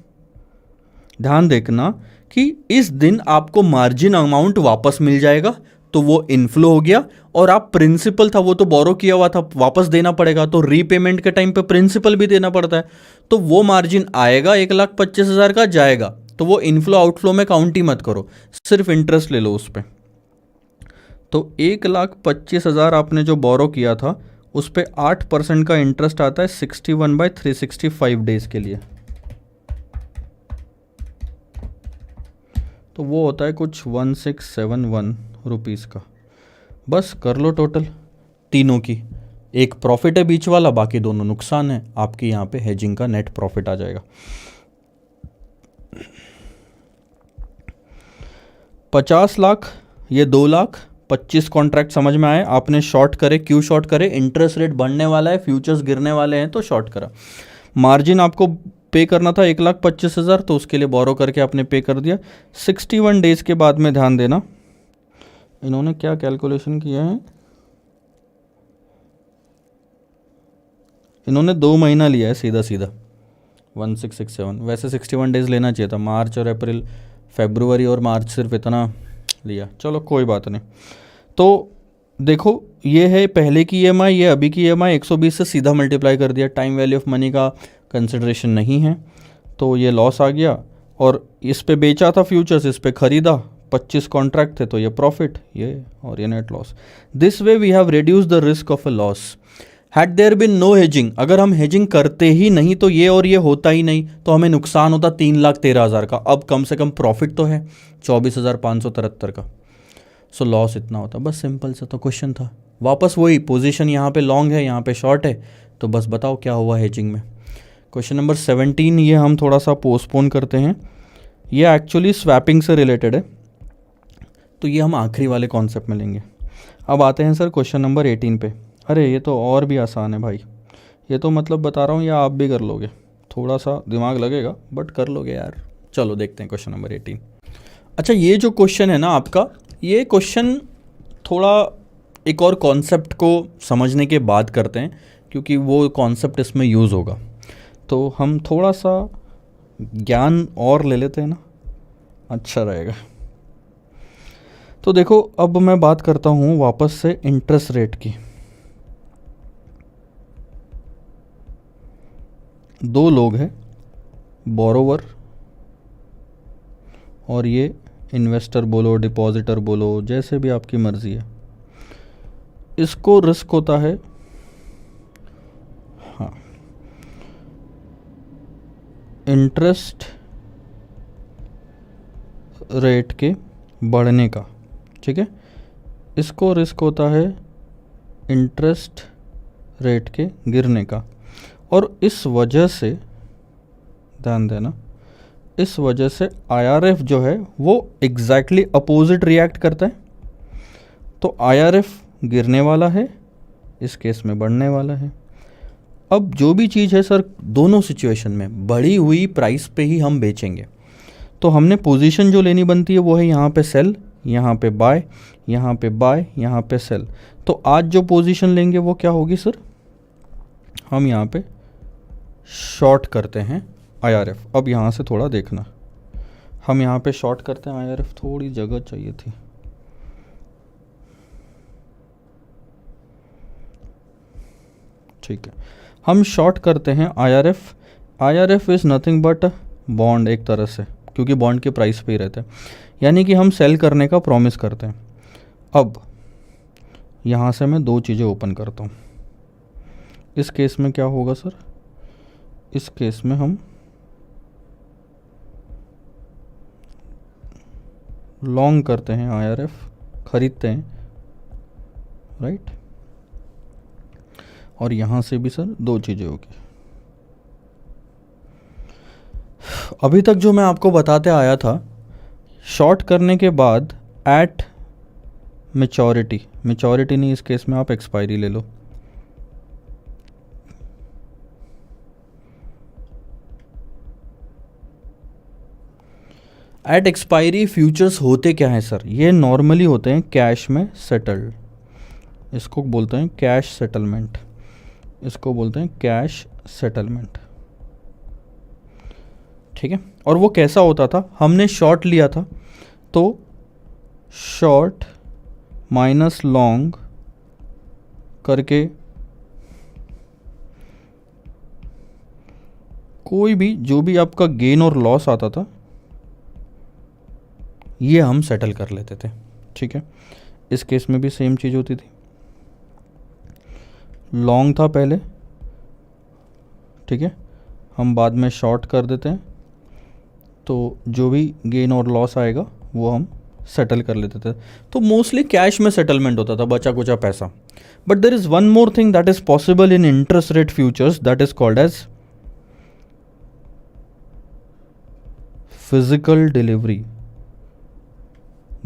ध्यान देखना कि इस दिन आपको मार्जिन अमाउंट वापस मिल जाएगा, तो वो इनफ्लो हो गया, और आप प्रिंसिपल था वो तो बोरो किया हुआ था, वापस देना पड़ेगा, तो रीपेमेंट के टाइम पे प्रिंसिपल भी देना पड़ता है, तो वो मार्जिन आएगा 1,25,000 का जाएगा, तो वो इनफ्लो आउटफ्लो में काउंट ही मत करो, सिर्फ इंटरेस्ट ले लो उस पर। तो 1,25,000 आपने जो बोरो किया था उस पर 8% का इंटरेस्ट आता है 61/365 डेज के लिए, तो वो होता है कुछ 1671 रुपीज़ का। बस कर लो टोटल तीनों की, एक प्रॉफिट है बीच वाला, बाकी दोनों नुकसान है, आपकी यहाँ पे हेजिंग का नेट प्रॉफिट आ जाएगा। 50 लाख, ये 2 लाख, 25 कॉन्ट्रैक्ट समझ में आए। आपने शॉर्ट करे, क्यों शॉर्ट करे? इंटरेस्ट रेट बढ़ने वाला है, फ्यूचर्स गिरने वाले हैं, तो शॉर्ट करा। मार्जिन आपको पे करना था 1,25,000, तो उसके लिए बोरो करके आपने पे कर दिया। 61 डेज के बाद में ध्यान देना, इन्होंने क्या कैलकुलेशन किया है, इन्होंने 2 महीना लिया है सीधा सीधा 1667, वैसे 61 डेज लेना चाहिए था, मार्च और अप्रैल, फरवरी और मार्च सिर्फ इतना लिया, चलो कोई बात नहीं। तो देखो ये है पहले की EMI, ये अभी की EMI, 120 से सीधा मल्टीप्लाई कर दिया, टाइम वैल्यू ऑफ मनी का कंसिडरेशन नहीं है, तो ये लॉस आ गया। और इस पे बेचा था फ्यूचर्स, इस पे खरीदा, 25 कॉन्ट्रैक्ट थे, तो ये प्रॉफिट, ये और ये net loss. This way we have reduce the risk of a loss. Had there been no hedging, अगर हम हेजिंग करते ही नहीं तो ये और ये होता ही नहीं, तो हमें नुकसान होता 3,13,000 का, अब कम से कम प्रॉफिट तो है 24,573 का, सो लॉस इतना होता। बस सिंपल सा तो क्वेश्चन था, वापस वही पोजीशन, यहाँ पे लॉन्ग है, यहाँ पे शॉर्ट है, तो बस बताओ क्या हुआ हेजिंग में। क्वेश्चन नंबर 17, ये हम थोड़ा सा पोस्टपोन करते हैं, ये एक्चुअली स्वैपिंग से रिलेटेड है, तो ये हम आखिरी वाले कॉन्सेप्ट में लेंगे। अब आते हैं सर क्वेश्चन नंबर 18 पे। अरे ये तो और भी आसान है भाई, ये तो मतलब बता रहा हूँ, या आप भी कर लोगे, थोड़ा सा दिमाग लगेगा बट कर लोगे यार। चलो देखते हैं क्वेश्चन नंबर 18। अच्छा, ये जो क्वेश्चन है ना आपका, ये क्वेश्चन थोड़ा एक और कॉन्सेप्ट को समझने के बाद करते हैं, क्योंकि वो कॉन्सेप्ट इसमें यूज़ होगा, तो हम थोड़ा सा ज्ञान और ले लेते हैं ना, अच्छा रहेगा। तो देखो अब मैं बात करता हूँ वापस से इंटरेस्ट रेट की। 2 लोग हैं, बोरोवर और ये इन्वेस्टर बोलो, डिपॉजिटर बोलो, जैसे भी आपकी मर्ज़ी है। इसको रिस्क होता है, हाँ, इंटरेस्ट रेट के बढ़ने का, ठीक है। इसको रिस्क होता है इंटरेस्ट रेट के गिरने का, और इस वजह से ध्यान देना, इस वजह से IRF जो है वो एग्जैक्टली अपोजिट रिएक्ट करता है। तो IRF गिरने वाला है, इस केस में बढ़ने वाला है। अब जो भी चीज़ है सर, दोनों सिचुएशन में बढ़ी हुई प्राइस पे ही हम बेचेंगे। तो हमने पोजीशन जो लेनी बनती है वो है यहाँ पे सेल, यहाँ पे बाय, यहाँ पे बाय, यहाँ पे सेल। तो आज जो पोजीशन लेंगे वो क्या होगी सर, हम यहाँ पे शॉर्ट करते हैं IRF। अब यहाँ से थोड़ा देखना, हम यहाँ पे शॉर्ट करते हैं IRF, थोड़ी जगह चाहिए थी। ठीक है, हम शॉर्ट करते हैं IRF। IRF is nothing but bond एक तरह से, क्योंकि बॉन्ड के प्राइस पे ही रहते हैं, यानी कि हम सेल करने का प्रॉमिस करते हैं। अब यहाँ से मैं दो चीज़ें ओपन करता हूँ। इस केस में क्या होगा सर, इस केस में हम लॉन्ग करते हैं IRF, खरीदते हैं, राइट। और यहाँ से भी सर दो चीज़ें होगी। अभी तक जो मैं आपको बताते आया था, शॉर्ट करने के बाद एट मैच्योरिटी, मैच्योरिटी नहीं, इस केस में आप एक्सपायरी ले लो। एट एक्सपायरी फ्यूचर्स होते क्या हैं सर, ये नॉर्मली होते हैं कैश में सेटल्ड, इसको बोलते हैं कैश सेटलमेंट, इसको बोलते हैं कैश सेटलमेंट, ठीक है। और वो कैसा होता था, हमने शॉर्ट लिया था तो शॉर्ट माइनस लॉन्ग करके कोई भी जो भी आपका गेन और लॉस आता था ये हम सेटल कर लेते थे, ठीक है। इस केस में भी सेम चीज़ होती थी, लॉन्ग था पहले, ठीक है, हम बाद में शॉर्ट कर देते हैं, तो जो भी गेन और लॉस आएगा वो हम सेटल कर लेते थे। तो मोस्टली कैश में सेटलमेंट होता था, बचा कुचा पैसा। But there is one more thing that is possible in interest rate futures, that is called as physical delivery,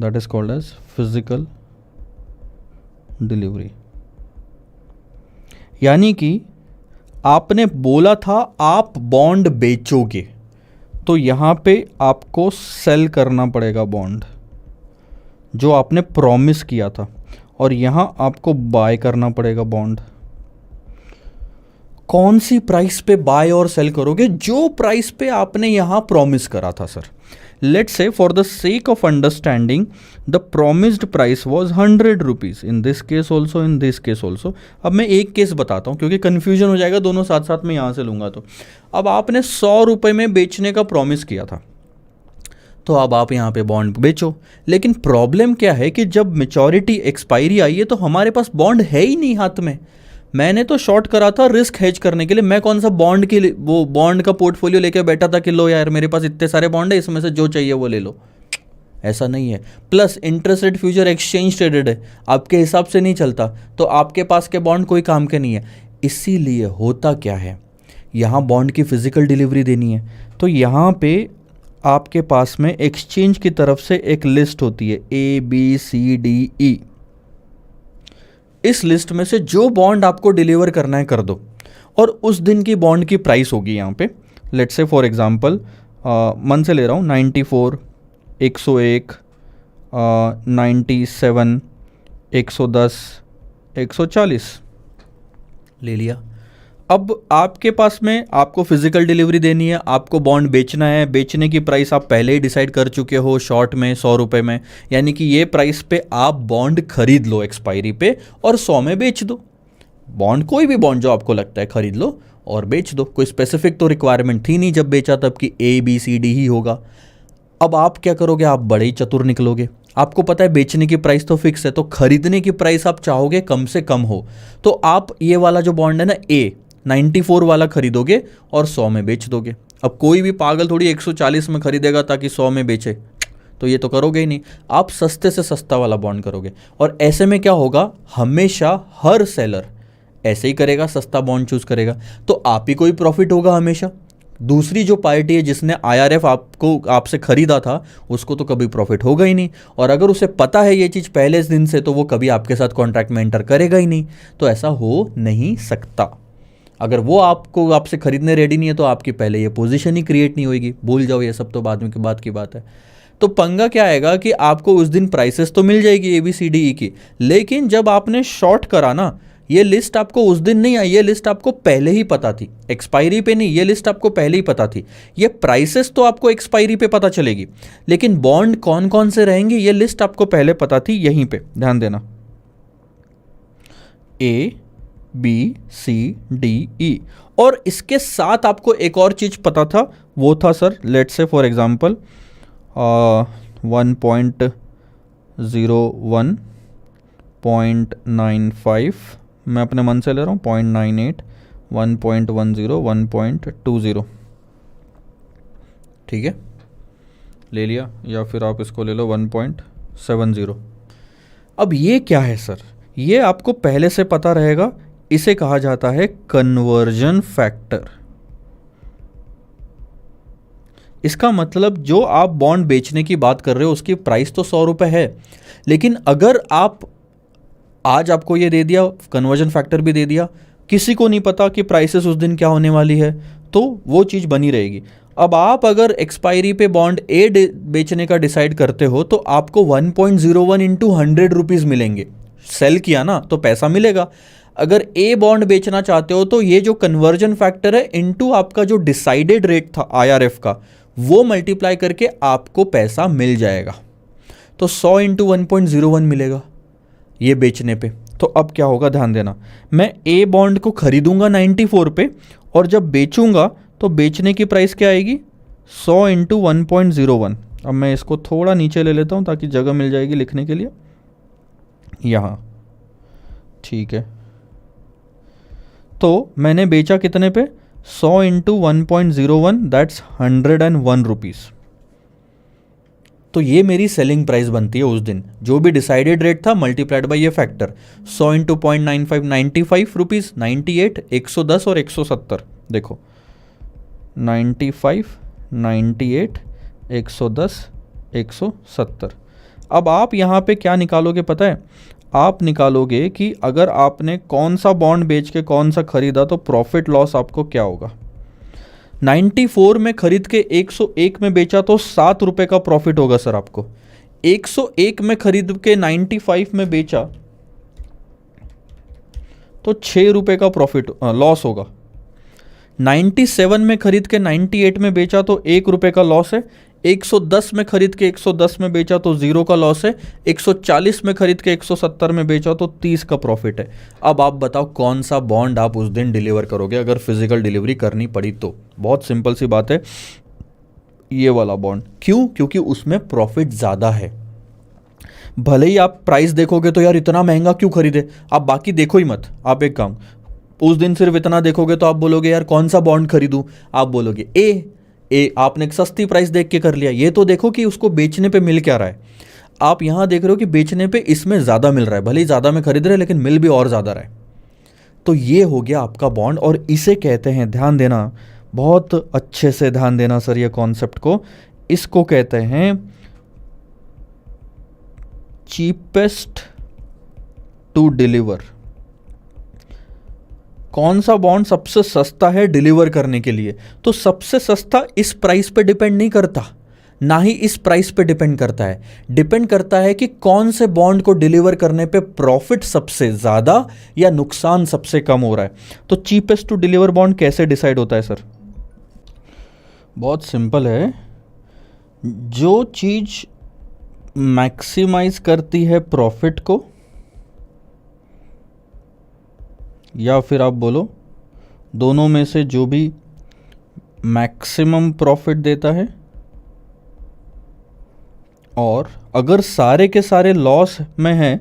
that is called as physical delivery. यानी कि आपने बोला था आप बॉन्ड बेचोगे, तो यहां पे आपको सेल करना पड़ेगा बॉन्ड जो आपने प्रॉमिस किया था, और यहां आपको बाय करना पड़ेगा बॉन्ड। कौन सी प्राइस पे बाय और सेल करोगे, जो प्राइस पे आपने यहां प्रॉमिस करा था sir. Let's say for the sake of understanding the promised price was 100 rupees, in this case also, in this case also. अब मैं एक केस बताता हूँ क्योंकि कन्फ्यूजन हो जाएगा, दोनों साथ साथ में यहाँ से लूँगा। तो अब आपने 100 रुपये में बेचने का प्रॉमिस किया था, तो अब आप यहाँ पे बॉन्ड बेचो। लेकिन प्रॉब्लम क्या है कि जब मैच्योरिटी एक्सपायरी आई है तो हमारे पास बॉन्ड है ही नहीं हाथ में। मैंने तो शॉर्ट करा था रिस्क हेज करने के लिए, मैं कौन सा बॉन्ड के लिए वो बॉन्ड का पोर्टफोलियो लेके बैठा था कि लो यार मेरे पास इतने सारे बॉन्ड है, इसमें से जो चाहिए वो ले लो। ऐसा नहीं है। Plus interest rate future exchange traded है, आपके हिसाब से नहीं चलता, तो आपके पास के बॉन्ड कोई काम के नहीं है। इसीलिए होता क्या है, यहाँ बॉन्ड की फिजिकल डिलीवरी देनी है, तो यहाँ पे आपके पास में एक्सचेंज की तरफ से एक लिस्ट होती है ABCDE। इस लिस्ट में से जो बॉन्ड आपको डिलीवर करना है कर दो, और उस दिन की बॉन्ड की प्राइस होगी यहाँ पे। लेट्स से फॉर एग्जांपल मन से ले रहा हूँ 94, 101, 97, 110, 140 ले लिया। अब आपके पास में आपको फिजिकल डिलीवरी देनी है, आपको बॉन्ड बेचना है, बेचने की प्राइस आप पहले ही डिसाइड कर चुके हो शॉर्ट में 100 रुपये में, यानी कि ये प्राइस पे आप बॉन्ड खरीद लो एक्सपायरी पे और 100 में बेच दो। बॉन्ड कोई भी बॉन्ड जो आपको लगता है खरीद लो और बेच दो, कोई स्पेसिफिक तो रिक्वायरमेंट थी नहीं जब बेचा तब कि ABCD ही होगा। अब आप क्या करोगे, आप बड़े ही चतुर निकलोगे, आपको पता है बेचने की प्राइस तो फिक्स है, तो खरीदने की प्राइस आप चाहोगे कम से कम हो, तो आप ये वाला जो बॉन्ड है ना A94 वाला खरीदोगे और 100 में बेच दोगे। अब कोई भी पागल थोड़ी 140 में खरीदेगा ताकि 100 में बेचे, तो ये तो करोगे ही नहीं, आप सस्ते से सस्ता वाला बॉन्ड करोगे। और ऐसे में क्या होगा, हमेशा हर सेलर ऐसे ही करेगा, सस्ता बॉन्ड चूज करेगा, तो आप ही कोई प्रॉफिट होगा हमेशा, दूसरी जो पार्टी है जिसने आईआरएफ आपको आपसे खरीदा था उसको तो कभी प्रॉफिट होगा ही नहीं, और अगर उसे पता है ये चीज़ पहले दिन से तो वो कभी आपके साथ कॉन्ट्रैक्ट में एंटर करेगा ही नहीं। तो ऐसा हो नहीं सकता। अगर वो आपको आपसे खरीदने रेडी नहीं है तो आपकी पहले ये पोजीशन ही क्रिएट नहीं होगी। भूल जाओ ये सब, तो बाद में की बात है। तो पंगा क्या आएगा कि आपको उस दिन प्राइसेस तो मिल जाएगी ABCDE की, लेकिन जब आपने शॉर्ट करा ना, ये लिस्ट आपको उस दिन नहीं आई, ये लिस्ट आपको पहले ही पता थी, एक्सपायरी पे नहीं, ये लिस्ट आपको पहले ही पता थी। ये प्राइसेस तो आपको एक्सपायरी पे पता चलेगी, लेकिन बॉन्ड कौन कौन से रहेंगे ये लिस्ट आपको पहले पता थी। यहीं पे ध्यान देना, ABCDE। और इसके साथ आपको एक और चीज पता था, वो था sir let's say for example 1.01, 0.95, मैं अपने मन से ले रहा हूँ 0.98, 1.10, 1.20, ठीक है, ले लिया। या फिर आप इसको ले लो 1.70। अब ये क्या है सर, ये आपको पहले से पता रहेगा, इसे कहा जाता है कन्वर्जन फैक्टर। इसका मतलब जो आप बॉन्ड बेचने की बात कर रहे हो उसकी प्राइस तो 100 रुपये है, लेकिन अगर आप आज आपको ये दे दिया, कन्वर्जन फैक्टर भी दे दिया, किसी को नहीं पता कि प्राइसेस उस दिन क्या होने वाली है, तो वो चीज़ बनी रहेगी। अब आप अगर एक्सपायरी पे बॉन्ड ए बेचने का डिसाइड करते हो तो आपको 1.01 इंटू 100 रुपीज़ मिलेंगे। सेल किया ना तो पैसा मिलेगा। अगर ए बॉन्ड बेचना चाहते हो तो ये जो कन्वर्जन फैक्टर है इनटू आपका जो डिसाइडेड रेट था आईआरएफ का, वो मल्टीप्लाई करके आपको पैसा मिल जाएगा। तो 100 इंटू 1.01 मिलेगा ये बेचने पे। तो अब क्या होगा ध्यान देना, मैं ए बॉन्ड को खरीदूंगा 94 पे, और जब बेचूंगा तो बेचने की प्राइस क्या आएगी 100 इंटू 1.01। अब मैं इसको थोड़ा नीचे ले लेता हूँ ताकि जगह मिल जाएगी लिखने के लिए, यहाँ ठीक है। तो मैंने बेचा कितने पे, 100 इंटू 1.01, दैट्स 101 रुपीज़। तो ये मेरी सेलिंग प्राइस बनती है उस दिन, जो भी डिसाइडेड रेट था मल्टीप्लाइड बाय ये फैक्टर। 100 इंटू 0.95, 95 रुपीज़, 98, 110 और 170। देखो 95, 98, 110, 170। अब आप यहाँ पे क्या निकालोगे पता है, आप निकालोगे कि अगर आपने कौन सा बॉन्ड बेच के कौन सा खरीदा तो प्रॉफिट लॉस आपको क्या होगा। 94 में खरीद के 101 में बेचा तो 7 रुपये का प्रॉफिट होगा सर आपको। 101 में खरीद के 95 में बेचा तो 6 रुपये का प्रॉफिट लॉस होगा। 97 में खरीद के 98 में बेचा तो 1 रुपये का लॉस है। 110 में खरीद के 110 में बेचा तो 0 का लॉस है। 140 में खरीद के 170 में बेचा तो 30 का प्रॉफिट है। अब आप बताओ कौन सा बॉन्ड आप उस दिन डिलीवर करोगे अगर फिजिकल डिलीवरी करनी पड़ी तो। बहुत सिंपल सी बात है, ये वाला बॉन्ड। क्यों? क्योंकि उसमें प्रॉफिट ज़्यादा है। भले ही आप प्राइस देखोगे तो यार इतना महंगा क्यों खरीदे, आप बाकी देखो ही मत। आप एक काम, उस दिन सिर्फ इतना देखोगे तो आप बोलोगे यार कौन सा बॉन्ड खरीदूं, आप बोलोगे ए आपने एक सस्ती प्राइस देख के कर लिया। ये तो देखो कि उसको बेचने पे मिल क्या रहा है। आप यहां देख रहे हो कि बेचने पे इसमें ज़्यादा मिल रहा है, भले ही ज़्यादा में खरीद रहे हैं लेकिन मिल भी और ज़्यादा रहा है। तो ये हो गया आपका बॉन्ड, और इसे कहते हैं, ध्यान देना, बहुत अच्छे से ध्यान देना सर ये कॉन्सेप्ट को, इसको कहते हैं चीपेस्ट टू डिलीवर। कौन सा बॉन्ड सबसे सस्ता है डिलीवर करने के लिए? तो सबसे सस्ता इस प्राइस पे डिपेंड नहीं करता, ना ही इस प्राइस पे डिपेंड करता है। डिपेंड करता है कि कौन से बॉन्ड को डिलीवर करने पे प्रॉफिट सबसे ज़्यादा या नुकसान सबसे कम हो रहा है। तो चीपेस्ट टू डिलीवर बॉन्ड कैसे डिसाइड होता है सर? बहुत सिंपल है, जो चीज़ मैक्सिमाइज करती है प्रॉफिट को, या फिर आप बोलो दोनों में से जो भी मैक्सिमम प्रॉफिट देता है, और अगर सारे के सारे लॉस में है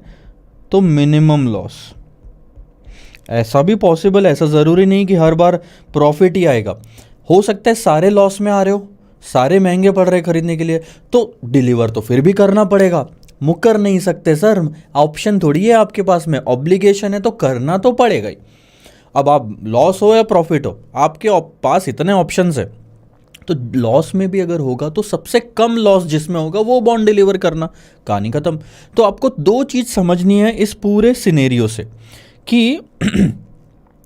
तो मिनिमम लॉस। ऐसा भी पॉसिबल है, ऐसा ज़रूरी नहीं कि हर बार प्रॉफिट ही आएगा। हो सकता है सारे लॉस में आ रहे हो, सारे महंगे पड़ रहे खरीदने के लिए, तो डिलीवर तो फिर भी करना पड़ेगा, मुकर नहीं सकते सर। ऑप्शन थोड़ी है आपके पास में, ऑब्लिगेशन है तो करना तो पड़ेगा ही। अब आप लॉस हो या प्रॉफिट हो, आपके पास इतने ऑप्शंस है। तो लॉस में भी अगर होगा तो सबसे कम लॉस जिसमें होगा वो बॉन्ड डिलीवर करना, कहानी खत्म। तो आपको दो चीज़ समझनी है इस पूरे सिनेरियो से कि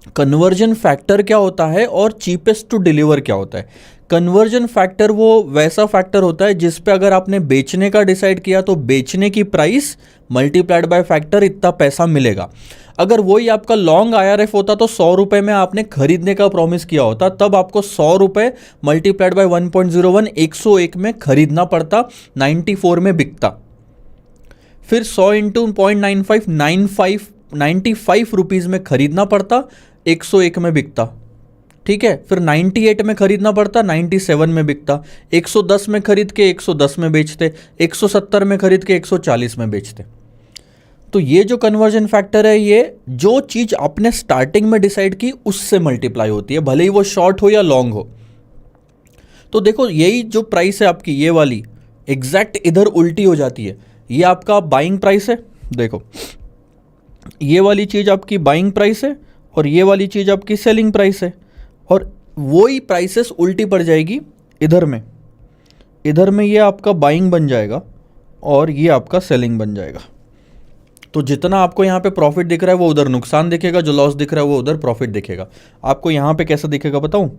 कन्वर्जन फैक्टर क्या होता है और चीपेस्ट टू डिलीवर क्या होता है। कन्वर्जन फैक्टर वो वैसा फैक्टर होता है जिस पे अगर आपने बेचने का डिसाइड किया तो बेचने की प्राइस मल्टीप्लाइड बाय फैक्टर इतना पैसा मिलेगा। अगर वही आपका लॉन्ग IRF होता तो 100 रुपये में आपने खरीदने का प्रॉमिस किया होता, तब आपको 100 रुपये मल्टीप्लाइड बाय 1.01 101 में खरीदना पड़ता, 94 में बिकता। फिर 100 इंटू 0.95 95 रुपीज़ में खरीदना पड़ता, 101 में बिकता। ठीक है, फिर 98 में खरीदना पड़ता, 97 में बिकता। 110 में खरीद के 110 में बेचते, 170 में खरीद के 140 में बेचते। तो ये जो कन्वर्जन फैक्टर है, ये जो चीज़ आपने स्टार्टिंग में डिसाइड की उससे मल्टीप्लाई होती है, भले ही वो शॉर्ट हो या लॉन्ग हो। तो देखो यही जो प्राइस है आपकी, ये वाली एग्जैक्ट इधर उल्टी हो जाती है। ये आपका बाइंग प्राइस है, देखो ये वाली चीज़ आपकी बाइंग प्राइस है और ये वाली चीज़ आपकी सेलिंग प्राइस है, और वही प्राइसेस उल्टी पड़ जाएगी इधर में। इधर में ये आपका बाइंग बन जाएगा और ये आपका सेलिंग बन जाएगा। तो जितना आपको यहाँ पे प्रॉफिट दिख रहा है वो उधर नुकसान दिखेगा, जो लॉस दिख रहा है वो उधर प्रॉफिट दिखेगा। आपको यहाँ पे कैसा दिखेगा बताऊँ?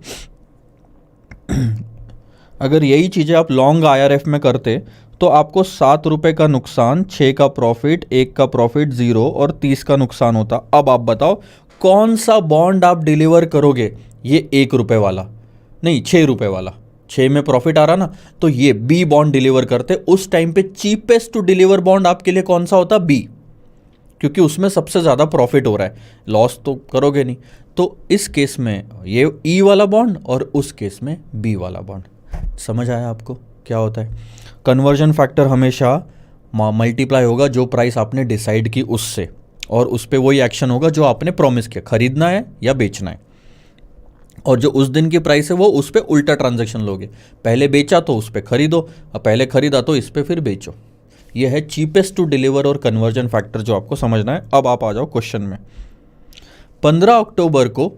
अगर यही चीज़ें आप लॉन्ग IRF में करते तो आपको 7 रुपये का नुकसान, 6 का प्रॉफिट, 1 का प्रॉफिट 0 और 30 का नुकसान होता। अब आप बताओ कौन सा बॉन्ड आप डिलीवर करोगे? ये 1 रुपये वाला नहीं, 6 रुपये वाला, 6 में प्रॉफिट आ रहा ना, तो ये B बॉन्ड डिलीवर करते। उस टाइम पे चीपेस्ट टू डिलीवर बॉन्ड आपके लिए कौन सा होता? B, क्योंकि उसमें सबसे ज़्यादा प्रॉफिट हो रहा है, लॉस तो करोगे नहीं। तो इस केस में ये E वाला बॉन्ड और उस केस में B वाला बॉन्ड। समझ आया आपको क्या होता है? कन्वर्जन फैक्टर हमेशा मल्टीप्लाई होगा जो प्राइस आपने डिसाइड की उससे, और उस पर वही एक्शन होगा जो आपने प्रॉमिस किया, खरीदना है या बेचना है। और जो उस दिन की प्राइस है वो उस पर उल्टा ट्रांजैक्शन लोगे, पहले बेचा तो उस पर खरीदो, और पहले खरीदा तो इस पर फिर बेचो। ये है चीपेस्ट टू डिलीवर और कन्वर्जन फैक्टर जो आपको समझना है। अब आप आ जाओ क्वेश्चन में। 15 अक्टूबर को,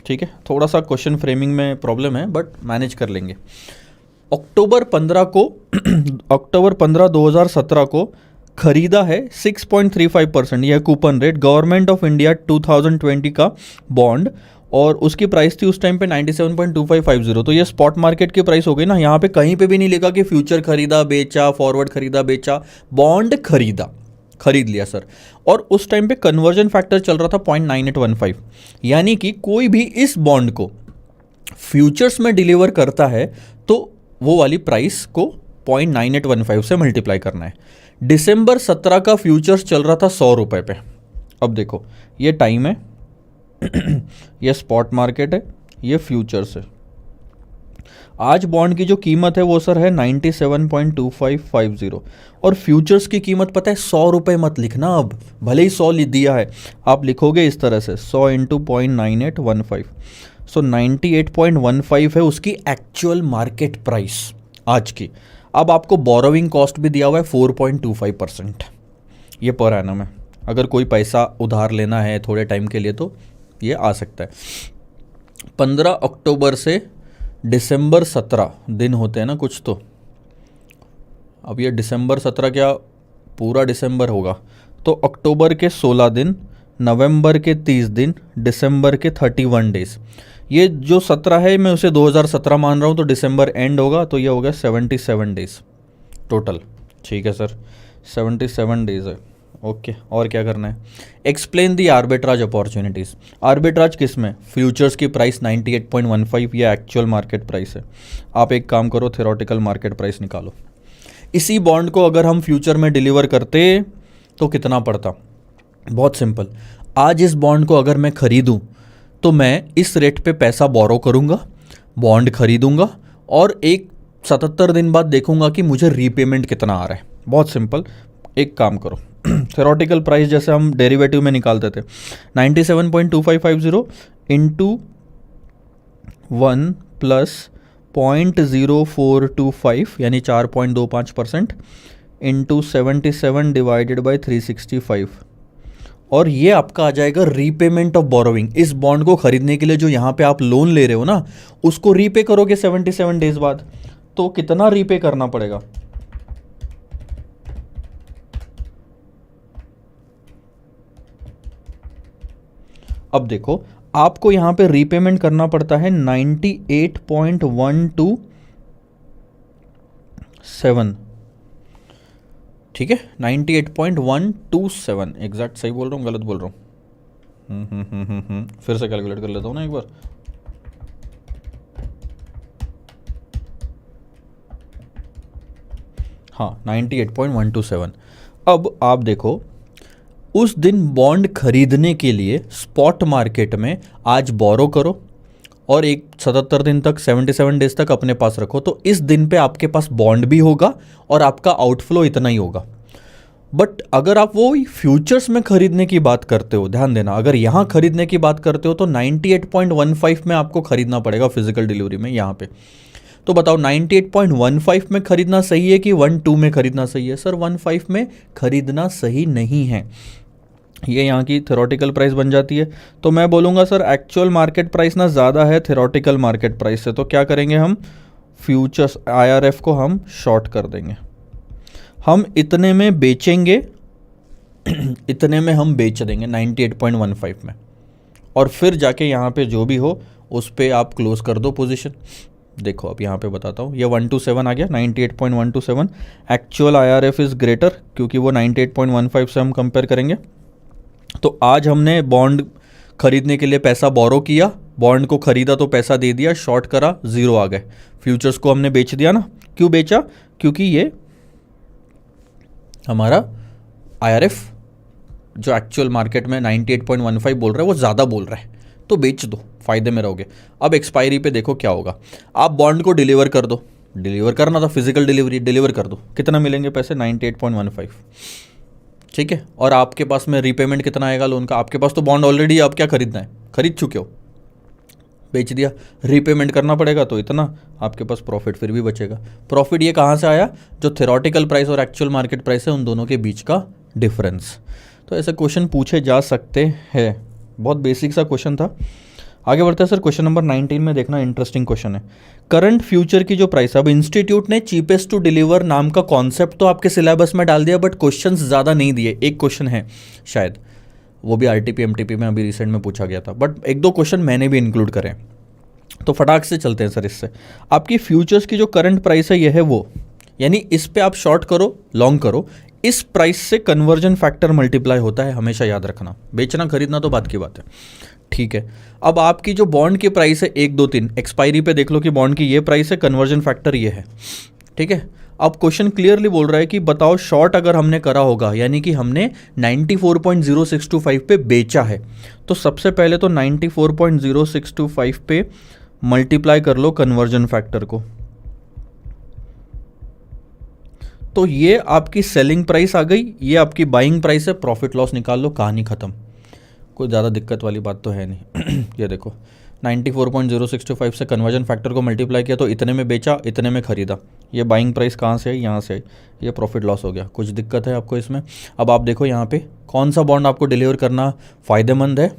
ठीक है, थोड़ा सा क्वेश्चन फ्रेमिंग में प्रॉब्लम है बट मैनेज कर लेंगे। अक्टूबर 15 को अक्टूबर 15 2017 को खरीदा है 6.35%, यह coupon rate government of India 2020 का बॉन्ड, और उसकी प्राइस थी उस टाइम पे 97.2550। तो ये स्पॉट मार्केट की प्राइस हो गई ना। यहाँ पे कहीं पे भी नहीं लिखा कि फ्यूचर खरीदा बेचा, फॉरवर्ड खरीदा बेचा, बॉन्ड खरीदा, खरीद लिया सर। और उस टाइम पे कन्वर्जन फैक्टर चल रहा था 0.9815, यानी कि कोई भी इस बॉन्ड को फ्यूचर्स में डिलीवर करता है तो वो वाली प्राइस को 0.9815 से मल्टीप्लाई करना है। दिसंबर 17 का फ्यूचर्स चल रहा था 100 रुपये पे। अब देखो ये टाइम है, ये स्पॉट मार्केट है, ये फ्यूचर्स है। आज बॉन्ड की जो कीमत है वो सर है 97.2550, और फ्यूचर्स की कीमत पता है 100 रुपये मत लिखना। अब भले ही 100 दिया है, आप लिखोगे इस तरह से 100 इंटू 0.9815, सो 98.15 है उसकी एक्चुअल मार्केट प्राइस आज की। अब आपको बोरोविंग कॉस्ट भी दिया हुआ है 4.25%, ये पर एनम है। अगर कोई पैसा उधार लेना है थोड़े टाइम के लिए तो ये आ सकता है। 15 अक्टूबर से दिसंबर 17 दिन होते हैं ना कुछ, तो अब ये दिसंबर 17 क्या पूरा दिसंबर होगा, तो अक्टूबर के 16 दिन, नवंबर के 30 दिन, दिसंबर के 31 डेज। ये जो 17 है मैं उसे 2017 मान रहा हूँ, तो दिसंबर एंड होगा तो ये हो गया 77 डेज टोटल। ठीक है सर, 77 डेज है। ओके, और क्या करना है? Explain the arbitrage opportunities. Arbitrage किस में? फ्यूचर्स की प्राइस 98.15 ये एक्चुअल मार्केट प्राइस है। आप एक काम करो, थ्योरेटिकल मार्केट प्राइस निकालो। इसी बॉन्ड को अगर हम फ्यूचर में डिलीवर करते तो कितना पड़ता? बहुत सिंपल, आज इस बॉन्ड को अगर मैं खरीदूं तो मैं इस रेट पे पैसा बोरो करूंगा, बॉन्ड खरीदूंगा, और एक 77 दिन बाद देखूंगा कि मुझे रीपेमेंट कितना आ रहा है। बहुत सिंपल, एक काम करो, थ्योरेटिकल प्राइस जैसे हम डेरिवेटिव में निकालते थे, 97.2550 इंटू 1 प्लस 0.0425 यानी 4.25% इंटू 77 डिवाइडेड बाई 365, और ये आपका आ जाएगा रीपेमेंट ऑफ बोरोइंग। इस बॉन्ड को खरीदने के लिए जो यहाँ पे आप लोन ले रहे हो ना, उसको रीपे करोगे 77 डेज बाद, तो कितना रीपे करना पड़ेगा? अब देखो, आपको यहां पे रीपेमेंट करना पड़ता है 98.127, ठीक है, 98.127 एग्जैक्ट सही बोल रहा हूँ, गलत बोल रहा हूँ? फिर से कैलकुलेट कर लेता हूँ ना एक बार। हाँ, 98.127। अब आप देखो, उस दिन बॉन्ड खरीदने के लिए स्पॉट मार्केट में आज बोरो करो और एक 77 दिन तक 77 डेज तक अपने पास रखो, तो इस दिन पे आपके पास बॉन्ड भी होगा और आपका आउटफ्लो इतना ही होगा। बट अगर आप वो फ्यूचर्स में खरीदने की बात करते हो, ध्यान देना, अगर यहाँ खरीदने की बात करते हो तो 98.15 में आपको खरीदना पड़ेगा फिजिकल डिलीवरी में यहाँ पे। तो बताओ 98.15 में खरीदना सही है कि 12 में खरीदना सही है? सर 15 में खरीदना सही नहीं है, ये यहाँ की थ्योरेटिकल प्राइस बन जाती है। तो मैं बोलूँगा सर एक्चुअल मार्केट प्राइस ना ज़्यादा है थ्योरेटिकल मार्केट प्राइस से, तो क्या करेंगे हम, फ्यूचर्स IRF को हम शॉर्ट कर देंगे, हम इतने में बेचेंगे इतने में हम बेच देंगे 98.15 में, और फिर जाके यहाँ पे जो भी हो उस पर आप क्लोज कर दो पोजीशन। देखो अब यहाँ पे बताता हूँ, ये 127 आ गया, 98.127। एक्चुअल IRF इज़ ग्रेटर, क्योंकि वो 98.15 से हम कंपेयर करेंगे। तो आज हमने बॉन्ड खरीदने के लिए पैसा बोरो किया, बॉन्ड को खरीदा तो पैसा दे दिया, शॉर्ट करा, ज़ीरो आ गए, फ्यूचर्स को हमने बेच दिया ना। क्यों बेचा? क्योंकि ये हमारा IRF जो एक्चुअल मार्केट में 98.15 बोल रहा है वो ज़्यादा बोल रहा है, तो बेच दो, फायदे में रहोगे। अब एक्सपायरी पे देखो क्या होगा, आप बॉन्ड को डिलीवर कर दो, डिलीवर करना था फिजिकल डिलीवरी, डिलीवर कर दो, कितना मिलेंगे पैसे? 98.15, ठीक है। और आपके पास में रीपेमेंट कितना आएगा लोन का? आपके पास तो बॉन्ड ऑलरेडी, आप क्या खरीदना है, खरीद चुके हो, बेच दिया, रीपेमेंट करना पड़ेगा तो इतना, आपके पास प्रॉफिट फिर भी बचेगा। प्रॉफिट ये कहाँ से आया? जो थ्योरेटिकल प्राइस और एक्चुअल मार्केट प्राइस है उन दोनों के बीच का डिफरेंस। तो ऐसे क्वेश्चन पूछे जा सकते हैं, बहुत बेसिक सा क्वेश्चन था। आगे बढ़ते हैं सर, क्वेश्चन नंबर 19 में देखना, इंटरेस्टिंग क्वेश्चन है। करंट फ्यूचर की जो प्राइस, अब इंस्टीट्यूट ने चीपेस्ट टू डिलीवर नाम का कॉन्सेप्ट तो आपके सिलेबस में डाल दिया, बट क्वेश्चंस ज़्यादा नहीं दिए। एक क्वेश्चन है शायद, वो भी RTP MTP में अभी रिसेंट में पूछा गया था, बट एक दो क्वेश्चन मैंने भी इंक्लूड करें, तो फटाक से चलते हैं सर इससे। आपकी फ्यूचर्स की जो करंट प्राइस है ये है वो, यानी इस पे आप शॉर्ट करो लॉन्ग करो, इस प्राइस से कन्वर्जन फैक्टर मल्टीप्लाई होता है, हमेशा याद रखना। बेचना खरीदना तो बात की बात है, ठीक है। अब आपकी जो बॉन्ड की प्राइस है 1 2 3, एक्सपायरी पे देख लो कि बॉन्ड की ये प्राइस है, कन्वर्जन फैक्टर ये है, ठीक है। अब क्वेश्चन क्लियरली बोल रहा है कि बताओ शॉर्ट अगर हमने करा होगा, यानी कि हमने 94.0625 पे बेचा है, तो सबसे पहले तो 94.0625 पे मल्टीप्लाई कर लो कन्वर्जन फैक्टर को, तो ये आपकी सेलिंग प्राइस आ गई, ये आपकी बाइंग प्राइस है, प्रॉफिट लॉस निकाल लो, कहानी खत्म, कोई ज़्यादा दिक्कत वाली बात तो है नहीं। ये देखो 94.0625 से कन्वर्जन फैक्टर को मल्टीप्लाई किया तो इतने में बेचा, इतने में खरीदा, ये बाइंग प्राइस कहाँ से आई? यहाँ से आई, ये प्रॉफिट लॉस हो गया। कुछ दिक्कत है आपको इसमें? अब आप देखो यहाँ पे कौन सा बॉन्ड आपको डिलीवर करना फ़ायदेमंद है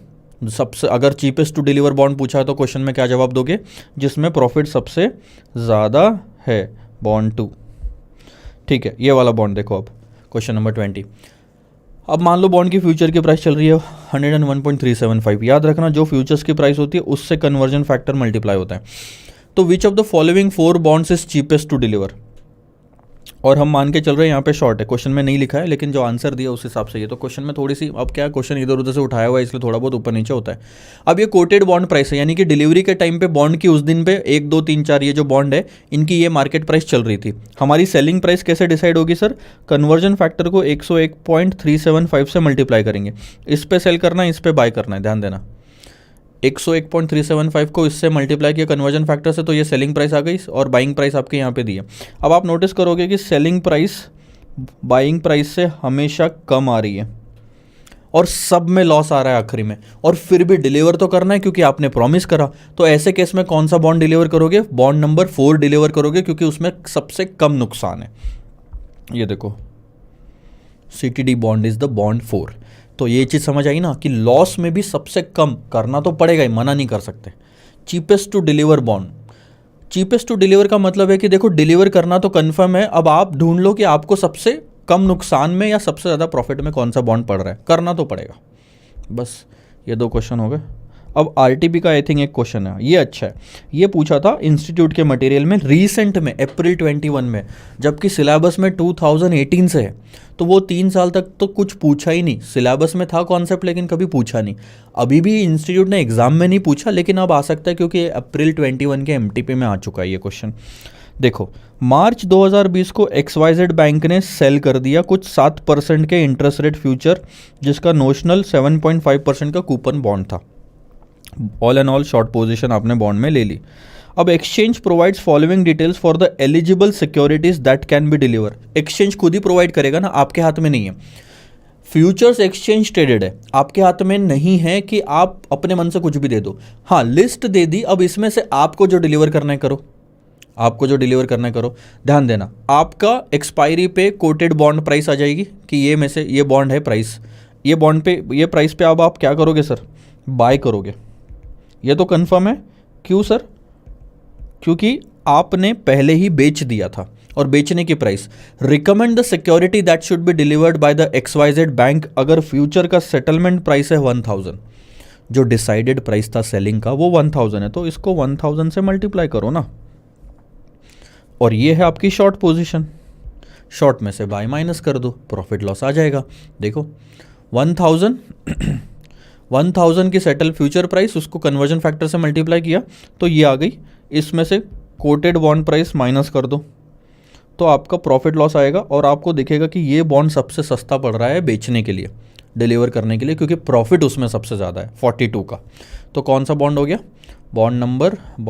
सबसे, अगर चीपेस्ट टू डिलीवर बॉन्ड पूछा है तो क्वेश्चन में क्या जवाब दोगे? जिसमें प्रॉफिट सबसे ज़्यादा है, बॉन्ड 2, ठीक है। ये वाला बॉन्ड देखो अब क्वेश्चन नंबर 20। अब मान लो बॉन्ड की फ्यूचर की प्राइस चल रही है 101.375, याद रखना जो फ्यूचर्स की प्राइस होती है उससे कन्वर्जन फैक्टर मल्टीप्लाई होता है। तो which of the following 4 bonds is cheapest to deliver, और हम मान के चल रहे हैं यहाँ पे शॉर्ट है, क्वेश्चन में नहीं लिखा है लेकिन जो आंसर दिया उस हिसाब से ये, तो क्वेश्चन में थोड़ी सी, अब क्या क्वेश्चन इधर उधर से उठाया हुआ है इसलिए थोड़ा बहुत ऊपर नीचे होता है। अब ये कोटेड बॉन्ड प्राइस है, यानी कि डिलीवरी के टाइम पे बॉन्ड की उस दिन पे 1 2 3 4 ये जो बॉन्ड है इनकी ये मार्केट प्राइस चल रही थी। हमारी सेलिंग प्राइस कैसे डिसाइड होगी सर? कन्वर्जन फैक्टर को 101.375 से मल्टीप्लाई करेंगे, इस पे सेल करना है, इस पे बाय करना है, ध्यान देना। 101.375 को इससे मल्टीप्लाई किया कन्वर्जन फैक्टर से, तो ये सेलिंग प्राइस आ गई और बाइंग प्राइस आपके यहाँ पे दी है। अब आप नोटिस करोगे कि सेलिंग प्राइस बाइंग प्राइस से हमेशा कम आ रही है और सब में लॉस आ रहा है आखिरी में, और फिर भी डिलीवर तो करना है क्योंकि आपने प्रॉमिस करा। तो ऐसे केस में कौन सा बॉन्ड डिलीवर करोगे? बॉन्ड नंबर 4 डिलीवर करोगे, क्योंकि उसमें सबसे कम नुकसान है। ये देखो CTD bond is the bond 4, तो ये चीज़ समझ आई ना कि लॉस में भी सबसे कम करना तो पड़ेगा ही, मना नहीं कर सकते। Cheapest to deliver bond, cheapest to deliver का मतलब है कि देखो डिलीवर करना तो कंफर्म है, अब आप ढूंढ लो कि आपको सबसे कम नुकसान में या सबसे ज़्यादा प्रॉफिट में कौन सा बॉन्ड पड़ रहा है, करना तो पड़ेगा। बस ये 2 क्वेश्चन हो गए। अब आरटीपी का आई थिंक एक क्वेश्चन है, ये अच्छा है। ये पूछा था इंस्टीट्यूट के मटेरियल में रीसेंट में अप्रैल 21 में, जबकि सिलेबस में 2018 से है, तो वो 3 साल तक तो कुछ पूछा ही नहीं। सिलेबस में था कॉन्सेप्ट लेकिन कभी पूछा नहीं। अभी भी इंस्टीट्यूट ने एग्जाम में नहीं पूछा, लेकिन अब आ सकता है क्योंकि अप्रैल 21 के एमटीपी में आ चुका है ये क्वेश्चन। देखो, मार्च 2020 को XYZ बैंक ने सेल कर दिया कुछ 7% के इंटरेस्ट रेट फ्यूचर, जिसका नोशनल 7.5% का कूपन बॉन्ड था। All and all short position आपने बॉन्ड में ले ली। अब exchange provides following details for the eligible securities that can be deliver. Exchange खुद ही प्रोवाइड करेगा ना, आपके हाथ में नहीं है। फ्यूचर्स एक्सचेंज ट्रेडेड है, आपके हाथ में नहीं है कि आप अपने मन से कुछ भी दे दो। हाँ, लिस्ट दे दी, अब इसमें से आपको जो डिलीवर करना है करो, आपको जो डिलीवर करना है करो। ध्यान देना, आपका एक्सपायरी पे कोटेड बॉन्ड प्राइस आ जाएगी कि ये में से ये बॉन्ड है प्राइस, ये बॉन्ड पे ये प्राइस पे अब आप क्या करोगे सर, बाय करोगे। ये तो कंफर्म है। क्यों सर? क्योंकि आपने पहले ही बेच दिया था, और बेचने की price recommend the security that should be delivered by the XYZ bank. अगर फ्यूचर का सेटलमेंट प्राइस है 1000, जो डिसाइडेड प्राइस था सेलिंग का वो 1000 है, तो इसको 1000 से मल्टीप्लाई करो ना, और ये है आपकी शॉर्ट पोजीशन। शॉर्ट में से बाय माइनस कर दो, प्रॉफिट लॉस आ जाएगा। देखो 1000 की सेटल फ्यूचर प्राइस, उसको कन्वर्जन फैक्टर से मल्टीप्लाई किया तो ये आ गई। इसमें से कोटेड बॉन्ड प्राइस माइनस कर दो तो आपका प्रॉफिट लॉस आएगा, और आपको दिखेगा कि ये बॉन्ड सबसे सस्ता पड़ रहा है बेचने के लिए, डिलीवर करने के लिए, क्योंकि प्रॉफिट उसमें सबसे ज़्यादा है 42 का। तो कौन सा बॉन्ड हो गया? बॉन्ड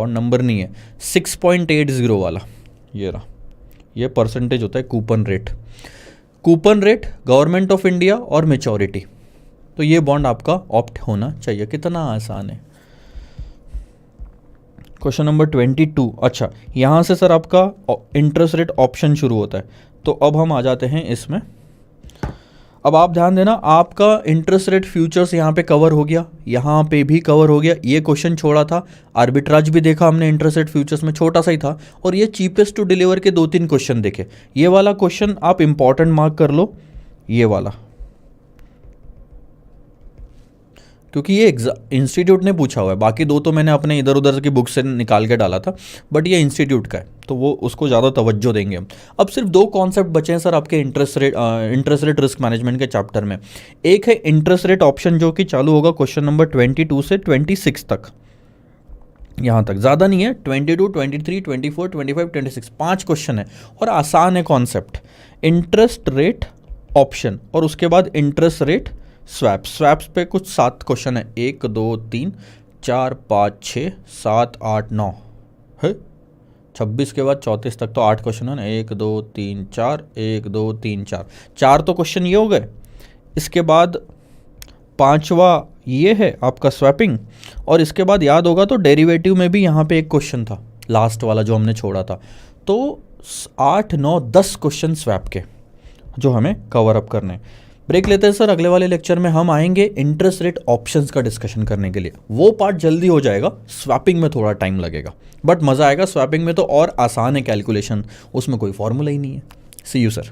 नंबर नहीं है, 6.80 वाला, ये रहा। ये परसेंटेज होता है coupon rate. Coupon rate, government of India और मेच्योरिटी, तो ये बॉन्ड आपका ऑप्ट होना चाहिए। कितना आसान है। Question number 22। अच्छा, यहाँ से सर आपका इंटरेस्ट रेट ऑप्शन शुरू होता है, तो अब हम आ जाते हैं इसमें। अब आप ध्यान देना, आपका इंटरेस्ट रेट फ्यूचर्स यहाँ पे कवर हो गया, यहाँ पे भी कवर हो गया। ये क्वेश्चन छोड़ा था, आर्बिट्राज भी देखा हमने इंटरेस्ट रेट फ्यूचर्स में, छोटा सा ही था। और ये चीपेस्ट टू डिलीवर के 2-3 क्वेश्चन देखे। ये वाला क्वेश्चन आप इंपॉर्टेंट मार्क कर लो, ये वाला, क्योंकि ये इंस्टीट्यूट ने पूछा हुआ है। बाकी 2 तो मैंने अपने इधर उधर की बुक से निकाल के डाला था, बट ये इंस्टीट्यूट का है तो वो उसको ज़्यादा तवज्जो देंगे हम। अब सिर्फ 2 कॉन्सेप्ट बचे हैं सर आपके इंटरेस्ट रेट रिस्क मैनेजमेंट के चैप्टर में। एक है इंटरेस्ट रेट ऑप्शन, जो कि चालू होगा क्वेश्चन नंबर 22 से 26 तक, यहाँ तक ज़्यादा नहीं है। 22, 23, 24, 25, 26 5 क्वेश्चन है, और आसान है कॉन्सेप्ट। इंटरेस्ट रेट ऑप्शन, और उसके बाद इंटरेस्ट रेट स्वैप्स पे कुछ 7 क्वेश्चन है। 1 2 3 4 5 6 7 8 9 है, 26 के बाद 34 तक तो 8 क्वेश्चन है ना। 1 2 3 4 1 2 3 4 तो क्वेश्चन ये हो गए। इसके बाद 5वां ये है आपका स्वैपिंग, और इसके बाद याद होगा तो डेरिवेटिव में भी यहाँ पे एक क्वेश्चन था, लास्ट वाला जो हमने छोड़ा था। तो 8 9 10 क्वेश्चन स्वैप के जो हमें कवर अप करने। ब्रेक लेते हैं सर, अगले वाले लेक्चर में हम आएंगे इंटरेस्ट रेट ऑप्शंस का डिस्कशन करने के लिए। वो पार्ट जल्दी हो जाएगा, स्वैपिंग में थोड़ा टाइम लगेगा, बट मज़ा आएगा। स्वैपिंग में तो और आसान है कैलकुलेशन, उसमें कोई फॉर्मूला ही नहीं है। सी यू सर।